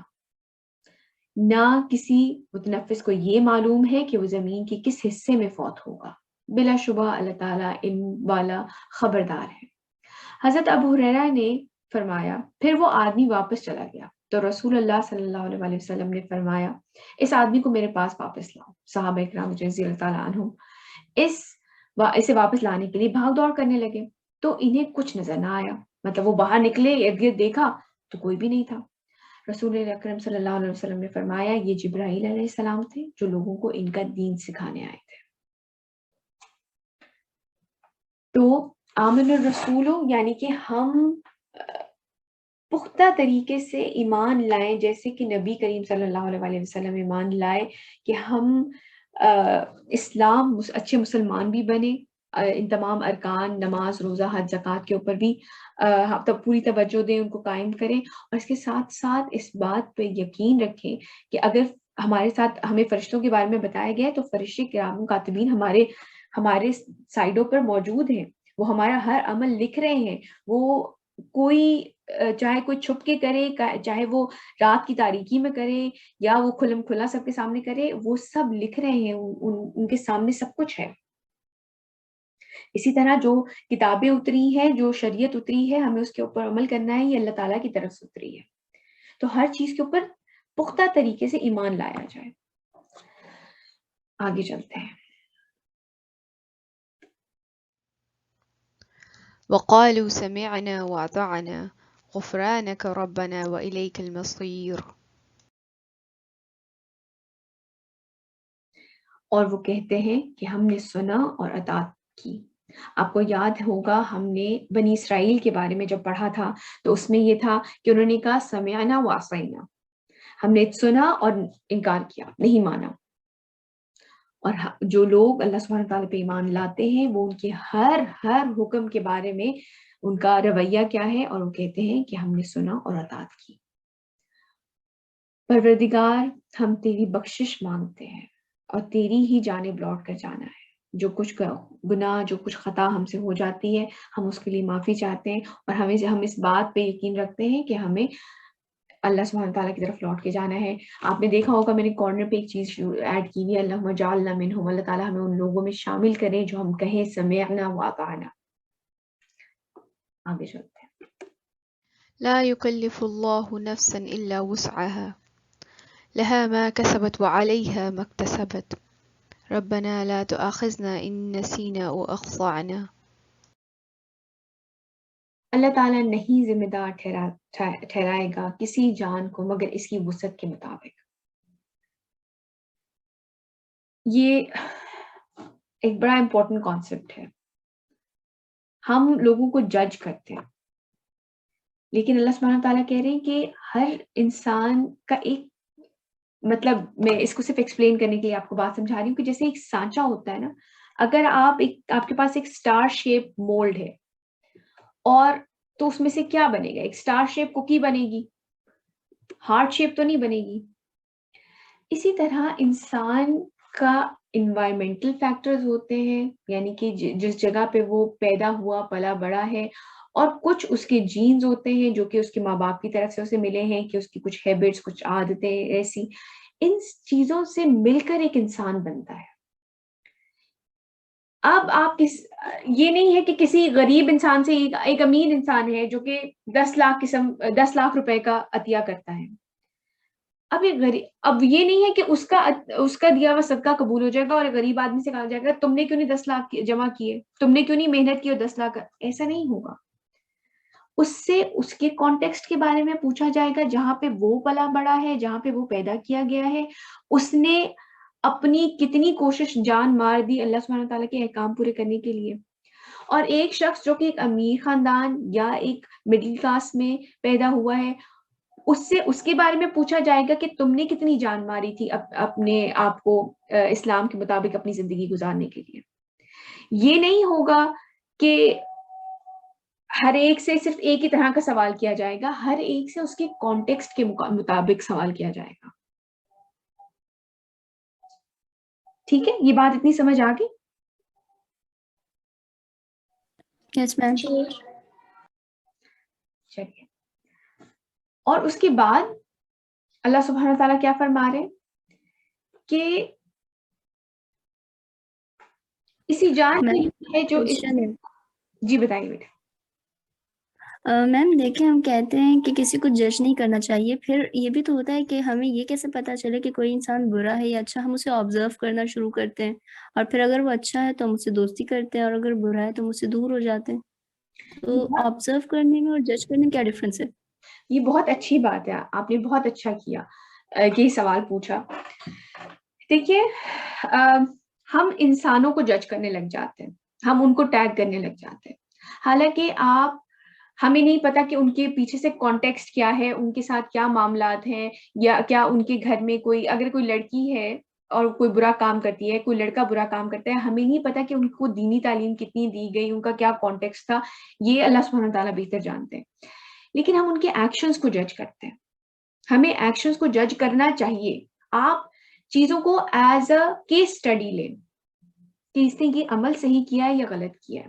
نہ کسی متنفس کو یہ معلوم ہے کہ وہ زمین کے کس حصے میں فوت ہوگا، بلا شبہ اللہ تعالیٰ علم والا خبردار ہے۔ حضرت ابو ہریرہ نے فرمایا پھر وہ آدمی واپس چلا گیا تو رسول اللہ صلی اللہ علیہ وسلم نے فرمایا اس آدمی کو میرے پاس واپس لاؤ۔ صحابہ اکرام رضی اللہ تعالیٰ عنہم اسے واپس لانے کے لیے بھاگ دوڑ کرنے لگے تو انہیں کچھ نظر نہ آیا، مطلب وہ باہر نکلے، ارد گرد دیکھا تو کوئی بھی نہیں تھا۔ رسول اکرم صلی اللہ علیہ وسلم نے فرمایا یہ جبرائیل علیہ السلام تھے جو لوگوں کو ان کا دین سکھانے آئے تھے۔ تو آمن الرسول یعنی کہ ہم پختہ طریقے سے ایمان لائیں جیسے کہ نبی کریم صلی اللہ علیہ وسلم ایمان لائے کہ ہم اسلام اچھے مسلمان بھی بنے، ان تمام ارکان نماز روزہ حج زکوٰۃ کے اوپر بھی تب پوری توجہ دیں، ان کو قائم کریں، اور اس کے ساتھ ساتھ اس بات پہ یقین رکھیں کہ اگر ہمارے ساتھ ہمیں فرشتوں کے بارے میں بتایا گیا ہے تو فرشتے کرام کاتبین ہمارے سائڈوں پر موجود ہیں، وہ ہمارا ہر عمل لکھ رہے ہیں، وہ کوئی چاہے کوئی چھپ کے کرے، چاہے وہ رات کی تاریکی میں کرے یا وہ کھلم کھلا سب کے سامنے کرے، وہ سب لکھ رہے ہیں، ان کے سامنے سب کچھ ہے۔ اسی طرح جو کتابیں اتری ہیں، جو شریعت اتری ہے، ہمیں اس کے اوپر عمل کرنا ہے، یہ اللہ تعالیٰ کی طرف سے اتری ہے۔ تو ہر چیز کے اوپر پختہ طریقے سے ایمان لایا جائے. آگے چلتے ہیں. وقالوا سمعنا وأطعنا غفرانك ربنا وإليك المصير. اور وہ کہتے ہیں کہ ہم نے سنا اور اطاعت کی. آپ کو یاد ہوگا ہم نے بنی اسرائیل کے بارے میں جب پڑھا تھا تو اس میں یہ تھا کہ انہوں نے کہا سمعنا وعصینا، ہم نے سنا اور انکار کیا، نہیں مانا. اور جو لوگ اللہ سبحانہ تعالیٰ پہ ایمان لاتے ہیں وہ ان کے ہر حکم کے بارے میں ان کا رویہ کیا ہے، اور وہ کہتے ہیں کہ ہم نے سنا اور اطاعت کی. پروردگار ہم تیری بخشش مانگتے ہیں اور تیری ہی جانب لوٹ کر جانا ہے. جو کچھ گناہ، جو کچھ خطا ہم سے ہو جاتی ہے ہم اس کے لیے معافی چاہتے ہیں، اور ہم اس بات پہ یقین رکھتے ہیں کہ ہمیں اللہ سبحانہ تعالیٰ کی طرف لوٹ کے جانا ہے. آپ نے دیکھا ہوگا میں نے کارنر پہ ایک چیز ایڈ کی ہوئی ہے، اللہم اجعلنا منہم، اللہ تعالیٰ ہمیں ان لوگوں میں شامل کریں جو ہم کہیں سمعنا واطعنا. آگے چلتے ہیں. لا يكلف الله نفسا إلا وسعها لها ما كسبت وعليها ما اكتسبت ربنا لا تؤاخذنا إن نسينا أو أخطأنا. اللہ تعالیٰ نہیں ذمہ دار ٹھہرائے گا کسی جان کو مگر اس کی وسعت کے مطابق. یہ ایک بڑا امپورٹنٹ کانسیپٹ ہے. ہم لوگوں کو جج کرتے ہیں لیکن اللہ سبحانہ تعالیٰ کہہ رہے ہیں کہ ہر انسان کا ایک مطلب، میں اس کو صرف ایکسپلین کرنے کے لیے آپ کو بات سمجھا رہی ہوں کہ جیسے ایک سانچہ ہوتا ہے نا، اگر آپ کے پاس ایک اسٹار شیپ مولڈ ہے اور تو اس میں سے کیا بنے گا؟ ایک اسٹار شیپ کوکی بنے گی، ہارٹ شیپ تو نہیں بنے گی. اسی طرح انسان کا انوائرمنٹل فیکٹرز ہوتے ہیں، یعنی کہ جس جگہ پہ وہ پیدا ہوا پلا بڑا ہے، اور کچھ اس کے جینز ہوتے ہیں جو کہ اس کے ماں باپ کی طرف سے اسے ملے ہیں، کہ اس کی کچھ ہیبٹس، کچھ عادتیں ایسی، ان چیزوں سے مل کر ایک انسان بنتا ہے. اب آپ یہ نہیں ہے کہ کسی غریب انسان سے ایک امیر انسان ہے جو کہ 10 لاکھ روپے کا عطیہ کرتا ہے. اب یہ نہیں ہے کہ اس کا دیا ہوا صدقہ قبول ہو جائے گا اور غریب آدمی سے کہا جائے گا تم نے کیوں نہیں 10 لاکھ جمع کیے، تم نے کیوں نہیں محنت کی اور 10 لاکھ. ایسا نہیں ہوگا. اس سے اس کے کانٹیکسٹ کے بارے میں پوچھا جائے گا، جہاں پہ وہ پلا بڑا ہے، جہاں پہ وہ پیدا کیا گیا ہے، اس نے اپنی کتنی کوشش جان مار دی اللہ سبحانہ تعالیٰ کے احکام پورے کرنے کے لیے. اور ایک شخص جو کہ ایک امیر خاندان یا ایک مڈل کلاس میں پیدا ہوا ہے، اس کے بارے میں پوچھا جائے گا کہ تم نے کتنی جان ماری تھی اپنے آپ کو اسلام کے مطابق اپنی زندگی گزارنے کے لیے. یہ نہیں ہوگا کہ ہر ایک سے صرف ایک ہی طرح کا سوال کیا جائے گا، ہر ایک سے اس کے کانٹیکسٹ کے مطابق سوال کیا جائے گا. ٹھیک ہے، یہ بات اتنی سمجھ آ گئی؟ یس میم. جی. چلیے. اور اس کے بعد اللہ سبحانہ تعالیٰ کیا فرما رہے کہ اسی جان ہے جو جی بتائیے بیٹا. میم دیکھیں، ہم کہتے ہیں کہ کسی کو جج نہیں کرنا چاہیے، پھر یہ بھی تو ہوتا ہے کہ ہمیں یہ کیسے پتا چلے کہ کوئی انسان برا ہے یا اچھا؟ ہم اسے آبزرو کرنا شروع کرتے ہیں، اور پھر اگر وہ اچھا ہے تو ہم اسے دوستی کرتے ہیں، اور اگر برا ہے تو ہم اسے دور ہو جاتے ہیں. تو آبزرو کرنے میں اور جج کرنے میں کیا ڈفرینس ہے؟ یہ بہت اچھی بات ہے، آپ نے بہت اچھا کیا یہ سوال پوچھا. دیکھیے، ہم انسانوں کو جج کرنے لگ جاتے ہیں، ہم ان کو ٹیگ کرنے لگ جاتے ہیں، حالانکہ ہمیں نہیں پتا کہ ان کے پیچھے سے کانٹیکسٹ کیا ہے، ان کے ساتھ کیا معاملات ہیں، یا کیا ان کے گھر میں اگر کوئی لڑکی ہے اور کوئی برا کام کرتی ہے، کوئی لڑکا برا کام کرتا ہے، ہمیں نہیں پتا کہ ان کو دینی تعلیم کتنی دی گئی، ان کا کیا کانٹیکسٹ تھا. یہ اللہ سبحانہ تعالیٰ بہتر جانتے ہیں. لیکن ہم ان کے ایکشنز کو جج کرتے ہیں. ہمیں ایکشنز کو جج کرنا چاہیے. آپ چیزوں کو ایز اے کیس اسٹڈی لیں کہ اس نے یہ عمل صحیح کیا ہے یا غلط کیا ہے.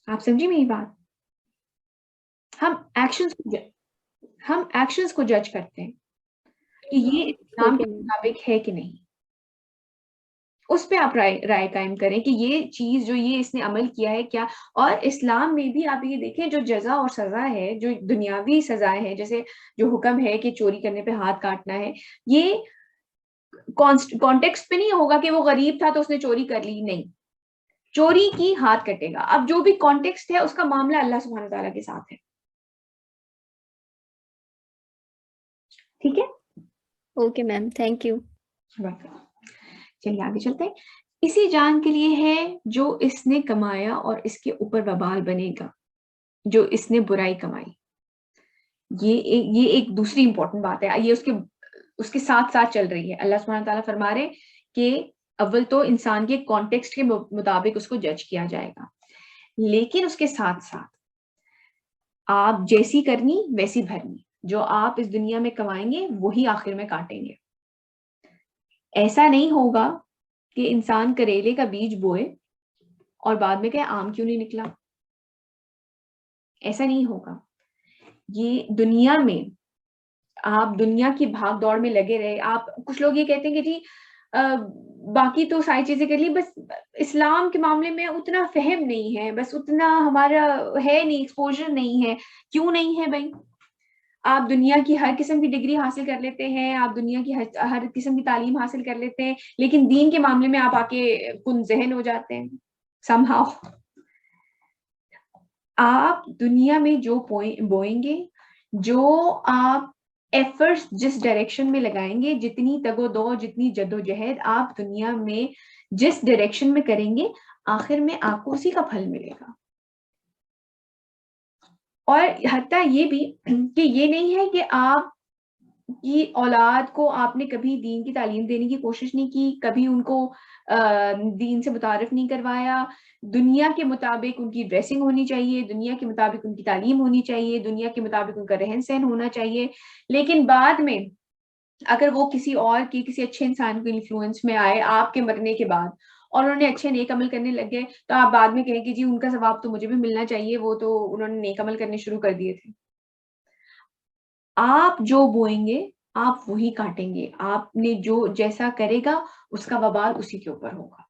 آپ سمجھیں میری بات؟ ہم ایکشنز کو جج کرتے ہیں کہ یہ اسلام کے مطابق ہے کہ نہیں. اس پہ آپ رائے قائم کریں کہ یہ چیز جو یہ اس نے عمل کیا ہے کیا. اور اسلام میں بھی آپ یہ دیکھیں جو جزا اور سزا ہے, جو دنیاوی سزائیں ہیں, جیسے جو حکم ہے کہ چوری کرنے پہ ہاتھ کاٹنا ہے, یہ کانٹیکسٹ پہ نہیں ہوگا کہ وہ غریب تھا تو اس نے چوری کر لی, نہیں, چوری کی ہاتھ کٹے گا. اب جو بھی کانٹیکسٹ ہے اس کا معاملہ اللہ سبحانہ تعالیٰ کے ساتھ ہے. ٹھیک ہے, اوکے میم, تھینک یو. چلیے آگے چلتے ہیں. اسی جان کے لیے ہے جو اس نے کمایا اور اس کے اوپر وبال بنے گا جو اس نے برائی کمائی. یہ ایک دوسری امپورٹنٹ بات ہے, یہ اس کے ساتھ ساتھ چل رہی ہے. اللہ سبحانہ تعالیٰ فرما رہے کہ اول تو انسان کے کانٹیکسٹ کے مطابق اس کو جج کیا جائے گا, لیکن اس کے ساتھ ساتھ آپ جیسی کرنی ویسی بھرنی. جو آپ اس دنیا میں کمائیں گے وہی آخر میں کاٹیں گے. ایسا نہیں ہوگا کہ انسان کریلے کا بیج بوئے اور بعد میں کہ آم کیوں نہیں نکلا. ایسا نہیں ہوگا. یہ دنیا میں آپ دنیا کی بھاگ دوڑ میں لگے رہے. آپ کچھ لوگ یہ کہتے ہیں کہ جی باقی تو ساری چیزیں کر لی, بس اسلام کے معاملے میں اتنا فہم نہیں ہے, بس اتنا ہمارا ہے نہیں, ایکسپوجر نہیں ہے. کیوں نہیں ہے بھائی؟ آپ دنیا کی ہر قسم کی ڈگری حاصل کر لیتے ہیں, آپ دنیا کی ہر قسم کی تعلیم حاصل کر لیتے ہیں, لیکن دین کے معاملے میں آپ آ کے کن ذہن ہو جاتے ہیں somehow. آپ دنیا میں جو بوئیں گے, جو آپ ایفرٹس جس ڈائریکشن میں لگائیں گے, جتنی تگ و دو, جتنی جد و جہد آپ دنیا میں جس ڈائریکشن میں کریں گے, آخر میں آپ کو اسی کا پھل ملے گا. اور حتیٰ یہ بھی کہ یہ نہیں ہے کہ آپ کی اولاد کو آپ نے کبھی دین کی تعلیم دینے کی کوشش نہیں کی, کبھی ان کو دین سے متعارف نہیں کروایا. دنیا کے مطابق ان کی ڈریسنگ ہونی چاہیے, دنیا کے مطابق ان کی تعلیم ہونی چاہیے, دنیا کے مطابق ان کا رہن سہن ہونا چاہیے, لیکن بعد میں اگر وہ کسی اور کی کسی اچھے انسان کے انفلوئنس میں آئے آپ کے مرنے کے بعد اور انہوں نے اچھے نیک عمل کرنے لگ گئے, تو آپ بعد میں کہیں کہ جی ان کا ثواب تو مجھے بھی ملنا چاہیے, وہ تو انہوں نے نیک عمل کرنے شروع کر دیے تھے. آپ جو بوئیں گے آپ وہی کاٹیں گے. آپ نے جو جیسا کرے گا اس کا وبال اسی کے اوپر ہوگا.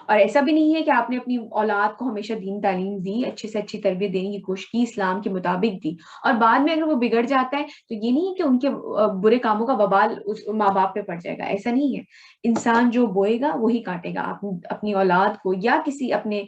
اور ایسا بھی نہیں ہے کہ آپ نے اپنی اولاد کو ہمیشہ دین تعلیم دی, اچھے سے اچھی تربیت دینے کی کوشش کی, اسلام کے مطابق دی, اور بعد میں اگر وہ بگڑ جاتا ہے تو یہ نہیں ہے کہ ان کے برے کاموں کا وبال اس ماں باپ پہ پڑ جائے گا. ایسا نہیں ہے. انسان جو بوئے گا وہی کاٹے گا. آپ اپنی اولاد کو یا کسی اپنے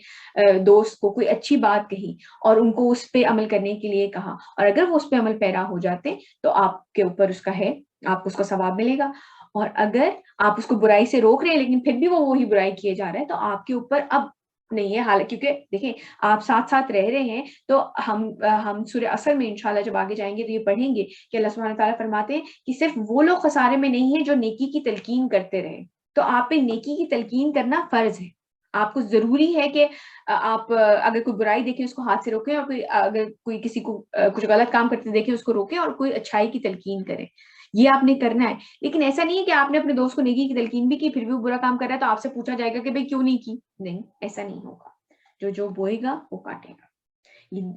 دوست کو کوئی اچھی بات کہی اور ان کو اس پہ عمل کرنے کے لیے کہا, اور اگر وہ اس پہ عمل پیرا ہو جاتے تو آپ کے اوپر اس کا ہے, آپ کو اس کا ثواب ملے گا. اور اگر آپ اس کو برائی سے روک رہے ہیں لیکن پھر بھی وہ وہی برائی کیے جا رہے ہیں تو آپ کے اوپر اب نہیں ہے. حالانکہ کیونکہ دیکھیں آپ ساتھ ساتھ رہ رہے ہیں, تو ہم سورہ عصر میں انشاءاللہ جب آگے جائیں گے تو یہ پڑھیں گے کہ اللہ سبحانہ تعالیٰ فرماتے ہیں کہ صرف وہ لوگ خسارے میں نہیں ہیں جو نیکی کی تلقین کرتے رہے. تو آپ پہ نیکی کی تلقین کرنا فرض ہے. آپ کو ضروری ہے کہ آپ اگر کوئی برائی دیکھیں اس کو ہاتھ سے روکیں, اور اگر کوئی کسی کو کچھ غلط کام کرتے دیکھیں اس کو روکیں, اور کوئی اچھائی کی تلقین کریں. یہ آپ نے کرنا ہے. لیکن ایسا نہیں ہے کہ آپ نے اپنے دوست کو نیکی کی تلقین بھی کی پھر بھی وہ برا کام کر رہا ہے تو آپ سے پوچھا جائے گا کہ بھئی کیوں نہیں کی. نہیں, ایسا نہیں ہوگا. جو بوئے گا وہ کاٹے گا.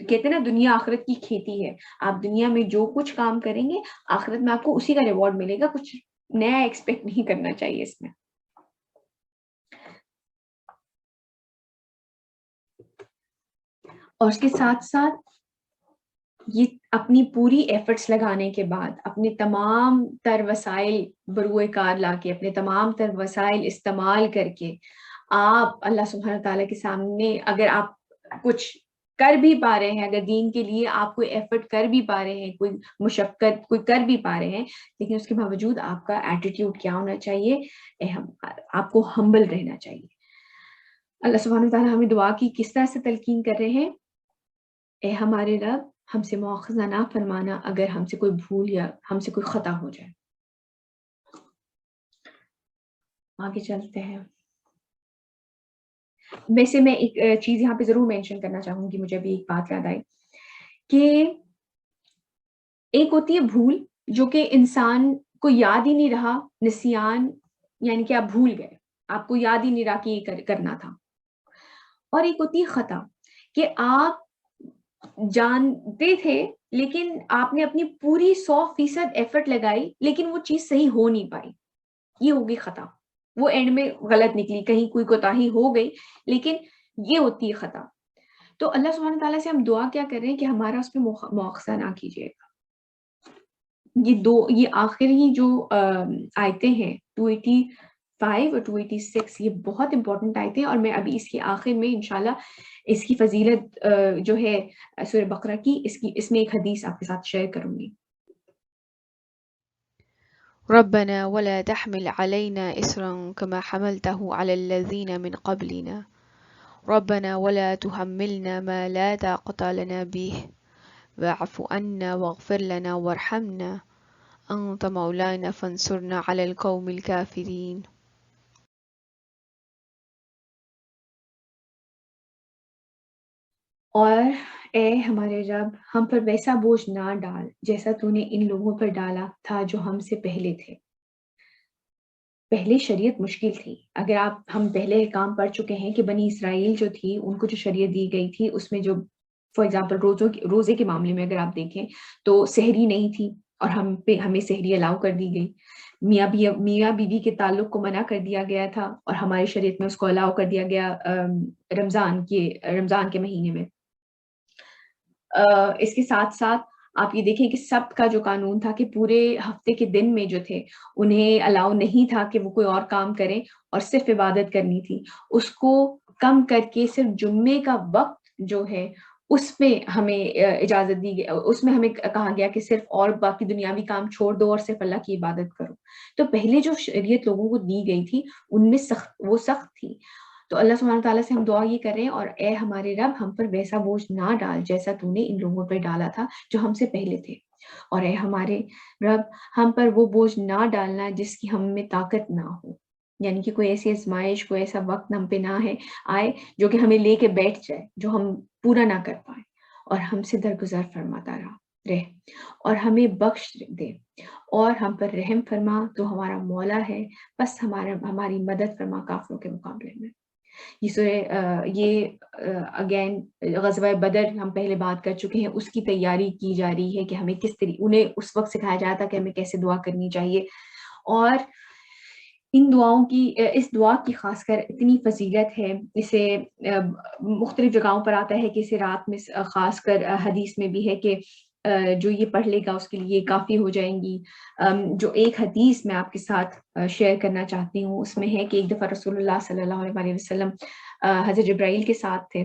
کہتے ہیں نا دنیا آخرت کی کھیتی ہے. آپ دنیا میں جو کچھ کام کریں گے آخرت میں آپ کو اسی کا ریوارڈ ملے گا. کچھ نیا ایکسپیکٹ نہیں کرنا چاہیے اس میں. اور اس کے ساتھ ساتھ یہ اپنی پوری ایفرٹس لگانے کے بعد اپنے تمام تر وسائل بروئے کار لا کے, اپنے تمام تر وسائل استعمال کر کے آپ اللہ سبحانہ تعالیٰ کے سامنے اگر آپ کچھ کر بھی پا رہے ہیں, اگر دین کے لیے آپ کوئی ایفرٹ کر بھی پا رہے ہیں, کوئی مشقت کوئی کر بھی پا رہے ہیں, لیکن اس کے باوجود آپ کا ایٹیٹیوڈ کیا ہونا چاہیے؟ آپ کو ہمبل رہنا چاہیے. اللہ سبحانہ تعالیٰ ہمیں دعا کی کس طرح سے تلقین کر رہے ہیں, اے ہمارے رب ہم سے مؤاخذہ نہ فرمانا اگر ہم سے کوئی بھول یا ہم سے کوئی خطا ہو جائے. آگے چلتے ہیں. ویسے میں ایک چیز یہاں پہ ضرور مینشن کرنا چاہوں گی, مجھے ابھی ایک بات یاد آئی کہ ایک ہوتی ہے بھول جو کہ انسان کو یاد ہی نہیں رہا, نسیان, یعنی کہ آپ بھول گئے, آپ کو یاد ہی نہیں رہا کہ یہ کرنا تھا. اور ایک ہوتی ہے خطا کہ آپ جانتے تھے لیکن آپ نے اپنی پوری 100% ایفرٹ لگائی لیکن وہ چیز صحیح ہو نہیں پائی. یہ ہوگی خطا. وہ اینڈ میں غلط نکلی, کہیں کوئی کوتاہی ہو گئی, لیکن یہ ہوتی ہے خطا. تو اللہ سبحانہ تعالیٰ سے ہم دعا کیا کر رہے ہیں کہ ہمارا اس پہ مواخذہ نہ کیجیے گا. یہ آخری جو آیتیں ہیں 285 اور 286, یہ بہت امپورٹنٹ آیتیں ہیں, اور میں ابھی اس کے آخر میں انشاءاللہ اس کی فضیلت جو ہے سورہ بقرہ کی, اس میں ایک حدیث آپ کے ساتھ شیئر کروں گی. ربنا ولا تحمل علينا إسرا كما حملته على الذين من قبلنا ربنا ولا تحملنا ما لا طاقة لنا به واعف عنا واغفر لنا وارحمنا أنت مولانا فانصرنا على القوم الكافرين. اور اے ہمارے رب, ہم پر ویسا بوجھ نہ ڈال جیسا تو نے ان لوگوں پر ڈالا تھا جو ہم سے پہلے تھے. پہلے شریعت مشکل تھی. اگر ہم پہلے کام پڑھ چکے ہیں کہ بنی اسرائیل جو تھی ان کو جو شریعت دی گئی تھی اس میں جو فار ایگزامپل روزے کے معاملے میں اگر آپ دیکھیں تو سحری نہیں تھی, اور ہمیں سحری الاؤ کر دی گئی. میاں بیوی کے تعلق کو منع کر دیا گیا تھا, اور ہماری شریعت میں اس کو الاؤ کر دیا گیا رمضان کے مہینے میں. اس کے ساتھ ساتھ آپ یہ دیکھیں کہ سبت کا جو قانون تھا کہ پورے ہفتے کے دن میں جو تھے انہیں الاؤ نہیں تھا کہ وہ کوئی اور کام کریں اور صرف عبادت کرنی تھی, اس کو کم کر کے صرف جمعے کا وقت جو ہے اس میں ہمیں اجازت دی گئی, اس میں ہمیں کہا گیا کہ صرف اور باقی دنیاوی کام چھوڑ دو اور صرف اللہ کی عبادت کرو. تو پہلے جو شریعت لوگوں کو دی گئی تھی ان میں سخت تھی. تو اللہ سبحانہ تعالیٰ سے ہم دعا یہ کر رہے ہیں, اور اے ہمارے رب ہم پر ویسا بوجھ نہ ڈال جیسا تو نے ان لوگوں پر ڈالا تھا جو ہم سے پہلے تھے, اور اے ہمارے رب ہم پر وہ بوجھ نہ ڈالنا جس کی ہم میں طاقت نہ ہو, یعنی کہ کوئی ایسی آزمائش, کوئی ایسا وقت ہم پہ نہ آئے جو کہ ہمیں لے کے بیٹھ جائے, جو ہم پورا نہ کر پائیں, اور ہم سے درگزر فرماتا رہے اور ہمیں بخش دے, اور ہم پر رحم فرما تو ہمارا مولا ہے, بس ہماری مدد فرما کافروں کے مقابلے میں. یہ اگین غزوہ بدر ہم پہلے بات کر چکے ہیں, اس کی تیاری کی جا رہی ہے کہ ہمیں کس طریقے, انہیں اس وقت سکھایا جاتا تھا کہ ہمیں کیسے دعا کرنی چاہیے. اور ان دعاؤں کی, اس دعا کی خاص کر اتنی فضیلت ہے, اسے مختلف جگہوں پر آتا ہے کہ اسے رات میں, خاص کر حدیث میں بھی ہے کہ جو یہ پڑھ لے گا اس کے لیے کافی ہو جائیں گی. جو ایک حدیث میں آپ کے ساتھ شیئر کرنا چاہتی ہوں, اس میں ہے کہ ایک دفعہ رسول اللہ صلی اللہ علیہ وسلم حضرت جبرائیل کے ساتھ تھے,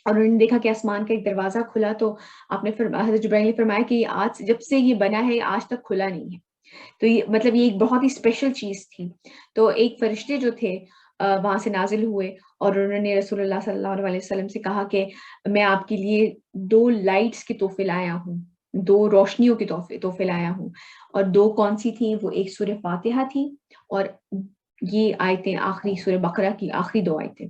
اور انہوں نے دیکھا کہ آسمان کا ایک دروازہ کھلا, تو آپ نے حضرت جبرائیل نے فرمایا کہ آج جب سے یہ بنا ہے آج تک کھلا نہیں ہے. تو یہ مطلب یہ ایک بہت ہی اسپیشل چیز تھی. تو ایک فرشتے جو تھے وہاں سے نازل ہوئے, اور انہوں نے رسول اللہ صلی اللہ علیہ وسلم سے کہا کہ میں آپ کے لیے 2 لائٹس کے تحفے لایا ہوں, 2 روشنیوں کے تحفے لایا ہوں. اور 2 کون سی تھیں؟ وہ ایک سورہ فاتحہ تھی, اور یہ آیتیں آخری سورہ بقرہ کی آخری 2 آیتیں.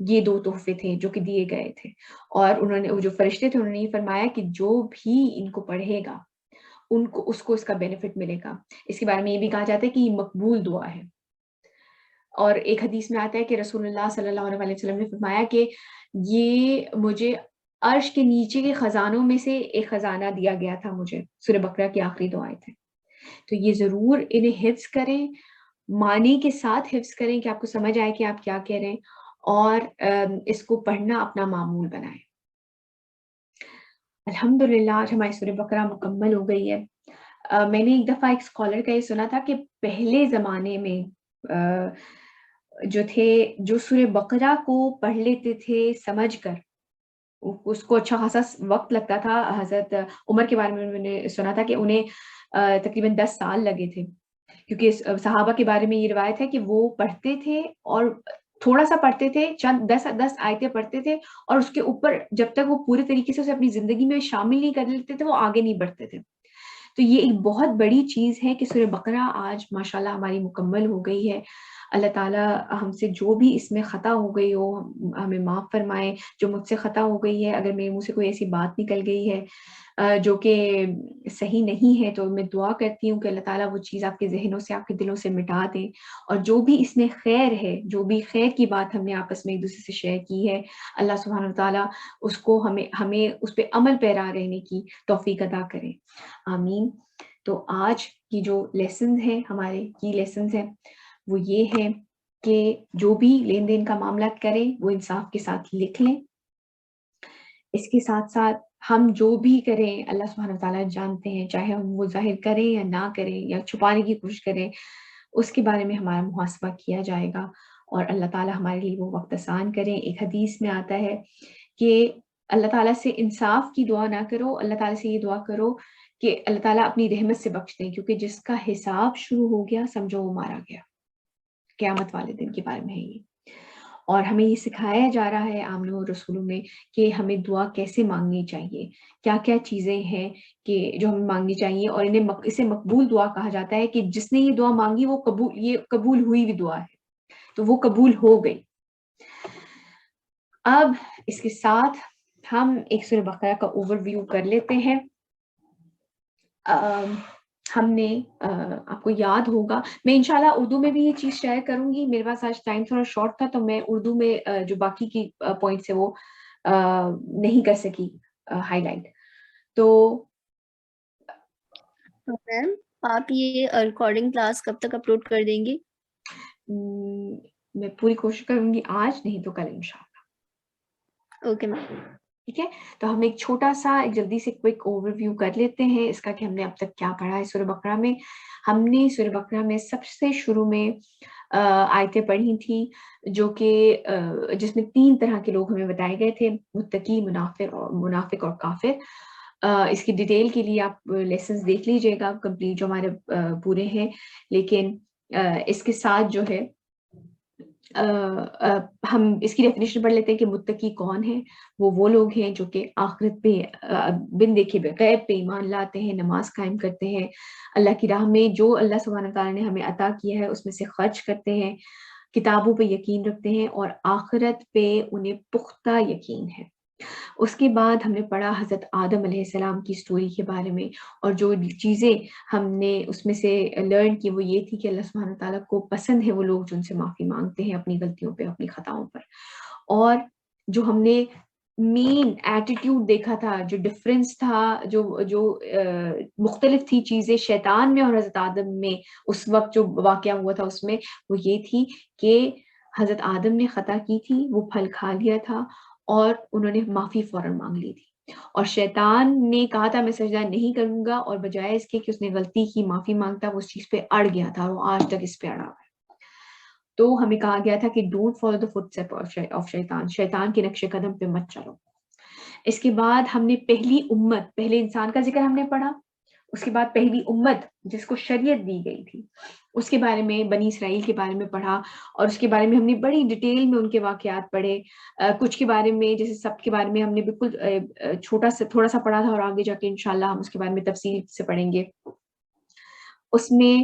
یہ 2 تحفے تھے جو کہ دیے گئے تھے. اور انہوں نے, جو فرشتے تھے, انہوں نے یہ فرمایا کہ جو بھی ان کو پڑھے گا اس کو اس کا بینیفٹ ملے گا. اس کے بارے میں یہ بھی کہا جاتا ہے کہ یہ مقبول دعا ہے. اور ایک حدیث میں آتا ہے کہ رسول اللہ صلی اللہ علیہ وسلم نے فرمایا کہ یہ مجھے عرش کے نیچے کے خزانوں میں سے ایک خزانہ دیا گیا تھا مجھے, سورہ بقرہ کی آخری 2 آیتیں. تو یہ ضرور انہیں حفظ کریں, معنی کے ساتھ حفظ کریں کہ آپ کو سمجھ آئے کہ آپ کیا کہہ رہے ہیں, اور اس کو پڑھنا اپنا معمول بنائیں. الحمدللہ آج ہماری سورہ بقرہ مکمل ہو گئی ہے. میں نے ایک دفعہ ایک اسکالر کا یہ سنا تھا کہ پہلے زمانے میں جو تھے, جو سورہ بقرہ کو پڑھ لیتے تھے سمجھ کر, اس کو اچھا خاصا وقت لگتا تھا. حضرت عمر کے بارے میں نے سنا تھا کہ انہیں تقریباً 10 سال لگے تھے, کیونکہ صحابہ کے بارے میں یہ روایت ہے کہ وہ پڑھتے تھے اور تھوڑا سا پڑھتے تھے, چند 10 آیتیں پڑھتے تھے, اور اس کے اوپر جب تک وہ پورے طریقے سے اسے اپنی زندگی میں شامل نہیں کر لیتے تھے وہ آگے نہیں بڑھتے تھے. تو یہ ایک بہت بڑی چیز ہے کہ سورہ بقرہ آج ماشاءاللہ ہماری مکمل ہو گئی ہے. اللہ تعالیٰ ہم سے جو بھی اس میں خطا ہو گئی ہو ہمیں معاف فرمائے. جو مجھ سے خطا ہو گئی ہے, اگر میرے منہ سے کوئی ایسی بات نکل گئی ہے جو کہ صحیح نہیں ہے, تو میں دعا کرتی ہوں کہ اللہ تعالیٰ وہ چیز آپ کے ذہنوں سے, آپ کے دلوں سے مٹا دیں. اور جو بھی اس میں خیر ہے, جو بھی خیر کی بات ہم نے آپس میں ایک دوسرے سے شیئر کی ہے, اللہ سبحانہ وتعالیٰ اس کو ہمیں اس پہ عمل پیرا رہنے کی توفیق عطا کرے. آمین. تو آج کی جو لیسنز ہیں ہمارے کی لیسنز ہیں وہ یہ ہے کہ جو بھی لین دین کا معاملہ کریں وہ انصاف کے ساتھ لکھ لیں. اس کے ساتھ ساتھ ہم جو بھی کریں اللہ سبحانہ وتعالیٰ جانتے ہیں، چاہے ہم وہ ظاہر کریں یا نہ کریں یا چھپانے کی کوشش کریں، اس کے بارے میں ہمارا محاسبہ کیا جائے گا اور اللہ تعالیٰ ہمارے لیے وہ وقت آسان کریں. ایک حدیث میں آتا ہے کہ اللہ تعالیٰ سے انصاف کی دعا نہ کرو، اللہ تعالیٰ سے یہ دعا کرو کہ اللہ تعالیٰ اپنی رحمت سے بخش دیں، کیونکہ جس کا حساب شروع ہو گیا سمجھو وہ مارا گیا. قیامت والے دن کے بارے میں ہے یہ. اور ہمیں یہ سکھایا جا رہا ہے آمنوں اور رسولوں میں کہ ہمیں دعا کیسے مانگنی چاہیے، کیا کیا چیزیں ہیں کہ جو ہمیں مانگنی چاہیے، اور اسے مقبول دعا کہا جاتا ہے کہ جس نے یہ دعا مانگی وہ قبول ہوئی ہوئی دعا ہے، تو وہ قبول ہو گئی. اب اس کے ساتھ ہم ایک سورہ بقرہ کا اوور ویو کر لیتے ہیں. ہم نے آپ کو یاد ہوگا، میں انشاءاللہ اردو میں بھی یہ چیز شیئر کروں گی. میرے پاس آج ٹائم تھوڑا شارٹ تھا تو میں اردو میں جو باقی کی پوائنٹس ہیں وہ نہیں کر سکی ہائی لائٹ. تو میم آپ یہ ریکارڈنگ کلاس کب تک اپلوڈ کر دیں گی؟ میں پوری کوشش کروں گی، آج نہیں تو کل انشاءاللہ. Okay ma'am. ٹھیک ہے، تو ہم ایک چھوٹا سا جلدی سے کوئک اوور ویو کر لیتے ہیں اس کا کہ ہم نے اب تک کیا پڑھا ہے سورہ بقرہ میں. ہم نے سورہ بقرہ میں سب سے شروع میں آیتیں پڑھی تھیں جو کہ جس میں 3 طرح کے لوگ ہمیں بتائے گئے تھے، متقی، منافق اور کافر. اس کی ڈیٹیل کے لیے آپ لیسنز دیکھ لیجئے گا کمپلیٹ جو ہمارے پورے ہیں. لیکن اس کے ساتھ جو ہے ہم اس کی ڈیفینیشن پڑھ لیتے ہیں کہ متقی کون ہے. وہ لوگ ہیں جو کہ آخرت پہ بن دیکھے غیب پہ ایمان لاتے ہیں، نماز قائم کرتے ہیں، اللہ کی راہ میں جو اللہ سبحانہ تعالیٰ نے ہمیں عطا کیا ہے اس میں سے خرچ کرتے ہیں، کتابوں پہ یقین رکھتے ہیں اور آخرت پہ انہیں پختہ یقین ہے. اس کے بعد ہم نے پڑھا حضرت آدم علیہ السلام کی سٹوری کے بارے میں، اور جو چیزیں ہم نے اس میں سے لرن کی وہ یہ تھی کہ اللہ سبحانہ تعالیٰ کو پسند ہے وہ لوگ جو ان سے معافی مانگتے ہیں اپنی غلطیوں پہ، اپنی خطاؤں پر. اور جو ہم نے مین ایٹیٹیوڈ دیکھا تھا، جو ڈفرینس تھا، جو مختلف تھی چیزیں شیطان میں اور حضرت آدم میں اس وقت جو واقعہ ہوا تھا، اس میں وہ یہ تھی کہ حضرت آدم نے خطا کی تھی، وہ پھل کھا لیا تھا اور انہوں نے معافی فوراً مانگ لی تھی. اور شیطان نے کہا تھا میں سجدہ نہیں کروں گا، اور بجائے اس کے کہ اس نے غلطی کی معافی مانگتا وہ اس چیز پہ اڑ گیا تھا، وہ آج تک اس پہ اڑا ہوا ہے. تو ہمیں کہا گیا تھا کہ don't follow the footstep of شیطان کے نقش قدم پہ مت چلو. اس کے بعد ہم نے پہلی امت، پہلے انسان کا ذکر ہم نے پڑھا. اس کے بعد پہلی امت جس کو شریعت دی گئی تھی اس کے بارے میں، بنی اسرائیل کے بارے میں پڑھا، اور اس کے بارے میں ہم نے بڑی ڈیٹیل میں ان کے واقعات پڑھے. کچھ کے بارے میں جیسے سب کے بارے میں ہم نے بالکل تھوڑا سا پڑھا تھا، اور آگے جا کے انشاءاللہ ہم اس کے بارے میں تفصیل سے پڑھیں گے. اس میں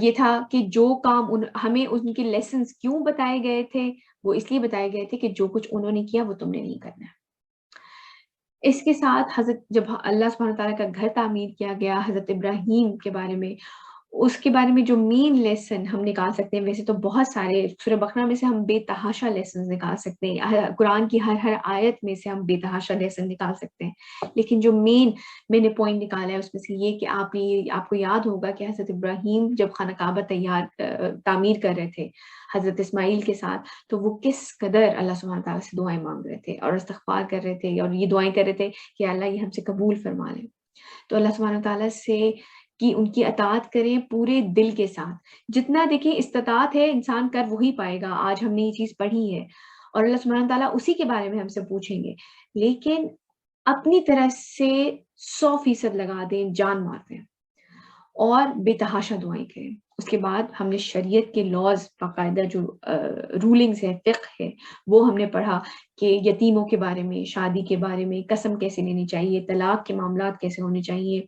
یہ تھا کہ جو کام ہمیں ان کے لیسنز کیوں بتائے گئے تھے، وہ اس لیے بتائے گئے تھے کہ جو کچھ انہوں نے کیا وہ تم نے نہیں کرنا. اس کے ساتھ جب اللہ سبحانہ تعالیٰ کا گھر تعمیر کیا گیا، حضرت ابراہیم کے بارے میں، اس کے بارے میں جو مین لیسن ہم نکال سکتے ہیں، ویسے تو بہت سارے سورہ بقرہ میں سے ہم بے تحاشا لیسنز نکال سکتے ہیں، قرآن کی ہر آیت میں سے ہم بے تحاشا لیسن نکال سکتے ہیں. لیکن جو میں نے پوائنٹ نکالا ہے اس میں سے یہ کہ آپ کو یاد ہوگا کہ حضرت ابراہیم جب خانہ کعبہ تعمیر کر رہے تھے حضرت اسماعیل کے ساتھ، تو وہ کس قدر اللہ سبحانہ تعالیٰ سے دعائیں مانگ رہے تھے اور استغفار کر رہے تھے، اور یہ دعائیں کر رہے تھے کہ اللہ یہ ہم سے قبول فرما لے. تو اللہ سبحانہ تعالیٰ سے ان کی اطاعت کریں پورے دل کے ساتھ. جتنا دیکھیں استطاعت ہے انسان کر وہی پائے گا. آج ہم نے یہ چیز پڑھی ہے اور اللہ سبحانہ تعالیٰ اسی کے بارے میں ہم سے پوچھیں گے، لیکن اپنی طرف سے 100% لگا دیں، جان مار دیں اور بے تحاشا دعائیں کریں. اس کے بعد ہم نے شریعت کے لاز، باقاعدہ جو رولنگز ہے، فقہ ہے، وہ ہم نے پڑھا کہ یتیموں کے بارے میں، شادی کے بارے میں، قسم کیسے لینی چاہیے، طلاق کے معاملات کیسے ہونے چاہیے،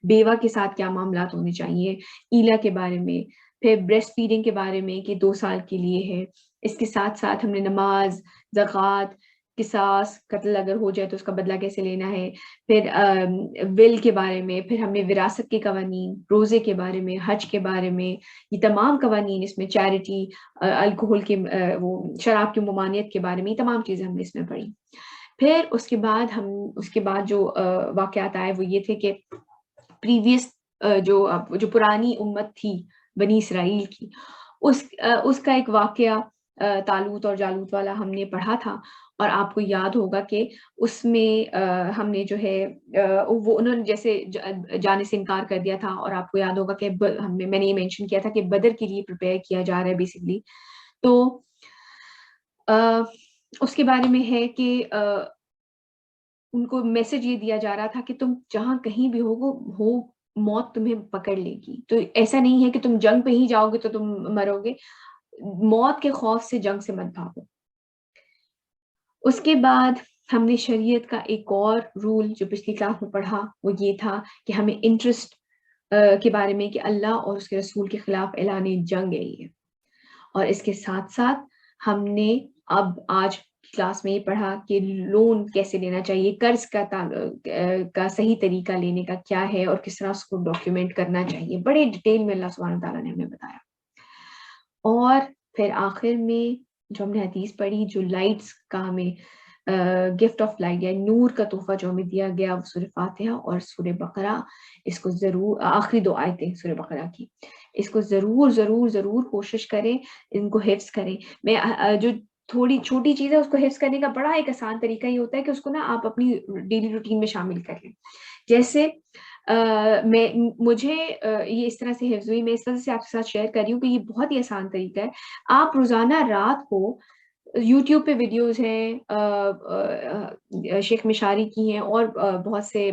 بیوہ کے ساتھ کیا معاملات ہونے چاہیے، ایلا کے بارے میں، پھر بریسٹ فیڈنگ کے بارے میں کہ 2 سال کے لیے ہے. اس کے ساتھ ساتھ ہم نے نماز، زکوٰۃ، قصاص، قتل اگر ہو جائے تو اس کا بدلہ کیسے لینا ہے، پھر ول کے بارے میں، پھر ہم نے وراثت کے قوانین، روزے کے بارے میں، حج کے بارے میں، یہ تمام قوانین اس میں، چیریٹی، الکوہل کے وہ شراب کی ممانعت کے بارے میں، یہ تمام چیزیں ہم نے اس میں پڑھی. پھر اس کے بعد جو واقعات آئے وہ یہ تھے کہ پریویس جو پرانی امت تھی بنی اسرائیل کی، اس کا ایک واقعہ طالوت اور جالوت والا ہم نے پڑھا تھا، اور آپ کو یاد ہوگا کہ اس میں ہم نے جو ہے وہ انہوں نے جیسے جانے سے انکار کر دیا تھا، اور آپ کو یاد ہوگا کہ میں نے یہ مینشن کیا تھا کہ بدر کے لیے پریپیئر کیا جا رہا ہے بیسکلی. تو اس کے بارے میں ہے کہ ان کو میسج یہ دیا جا رہا تھا کہ تم جہاں کہیں بھی ہو موت تمہیں پکڑ لے گی. تو ایسا نہیں ہے کہ تم جنگ پہ ہی جاؤ گے تو تم مرو گے، موت کے خوف سے جنگ سے مت بھاگو. اس کے بعد ہم نے شریعت کا ایک اور رول جو پچھلی کلاس میں پڑھا وہ یہ تھا کہ ہمیں انٹرسٹ کے بارے میں کہ اللہ اور اس کے رسول کے خلاف اعلان جنگ ہے یہ. اور اس کے ساتھ ساتھ ہم نے اب آج کلاس میں یہ پڑھا کہ لون کیسے لینا چاہیے، قرض کا صحیح طریقہ لینے کا کیا ہے، اور کس طرح اس کو ڈاکیومنٹ کرنا چاہیے. بڑے ڈیٹیل میں اللہ سبحانہ تعالیٰ نے ہمیں بتایا. اور پھر آخر میں جو ہم نے حدیث پڑھی، جو لائٹس کا ہمیں گفٹ آف لائٹ یا نور کا تحفہ جو ہمیں دیا گیا، وہ سورہ فاتحہ اور سورہ بقرہ. اس کو ضرور، آخری 2 آیتیں سورہ بقرہ کی، اس کو ضرور ضرور ضرور کوشش کریں، ان کو حفظ کریں. میں جو تھوڑی چھوٹی چیز ہے اس کو حفظ کرنے کا بڑا ایک آسان طریقہ یہ ہوتا ہے کہ اس کو نا آپ اپنی ڈیلی روٹین میں شامل کر لیں. جیسے مجھے یہ اس طرح سے حفظ ہوئی، میں اس طرح سے آپ کے ساتھ شیئر کر رہی ہوں کہ یہ بہت ہی آسان طریقہ ہے. آپ روزانہ رات کو یوٹیوب پہ ویڈیوز ہیں شیخ مشاری کی ہیں اور بہت سے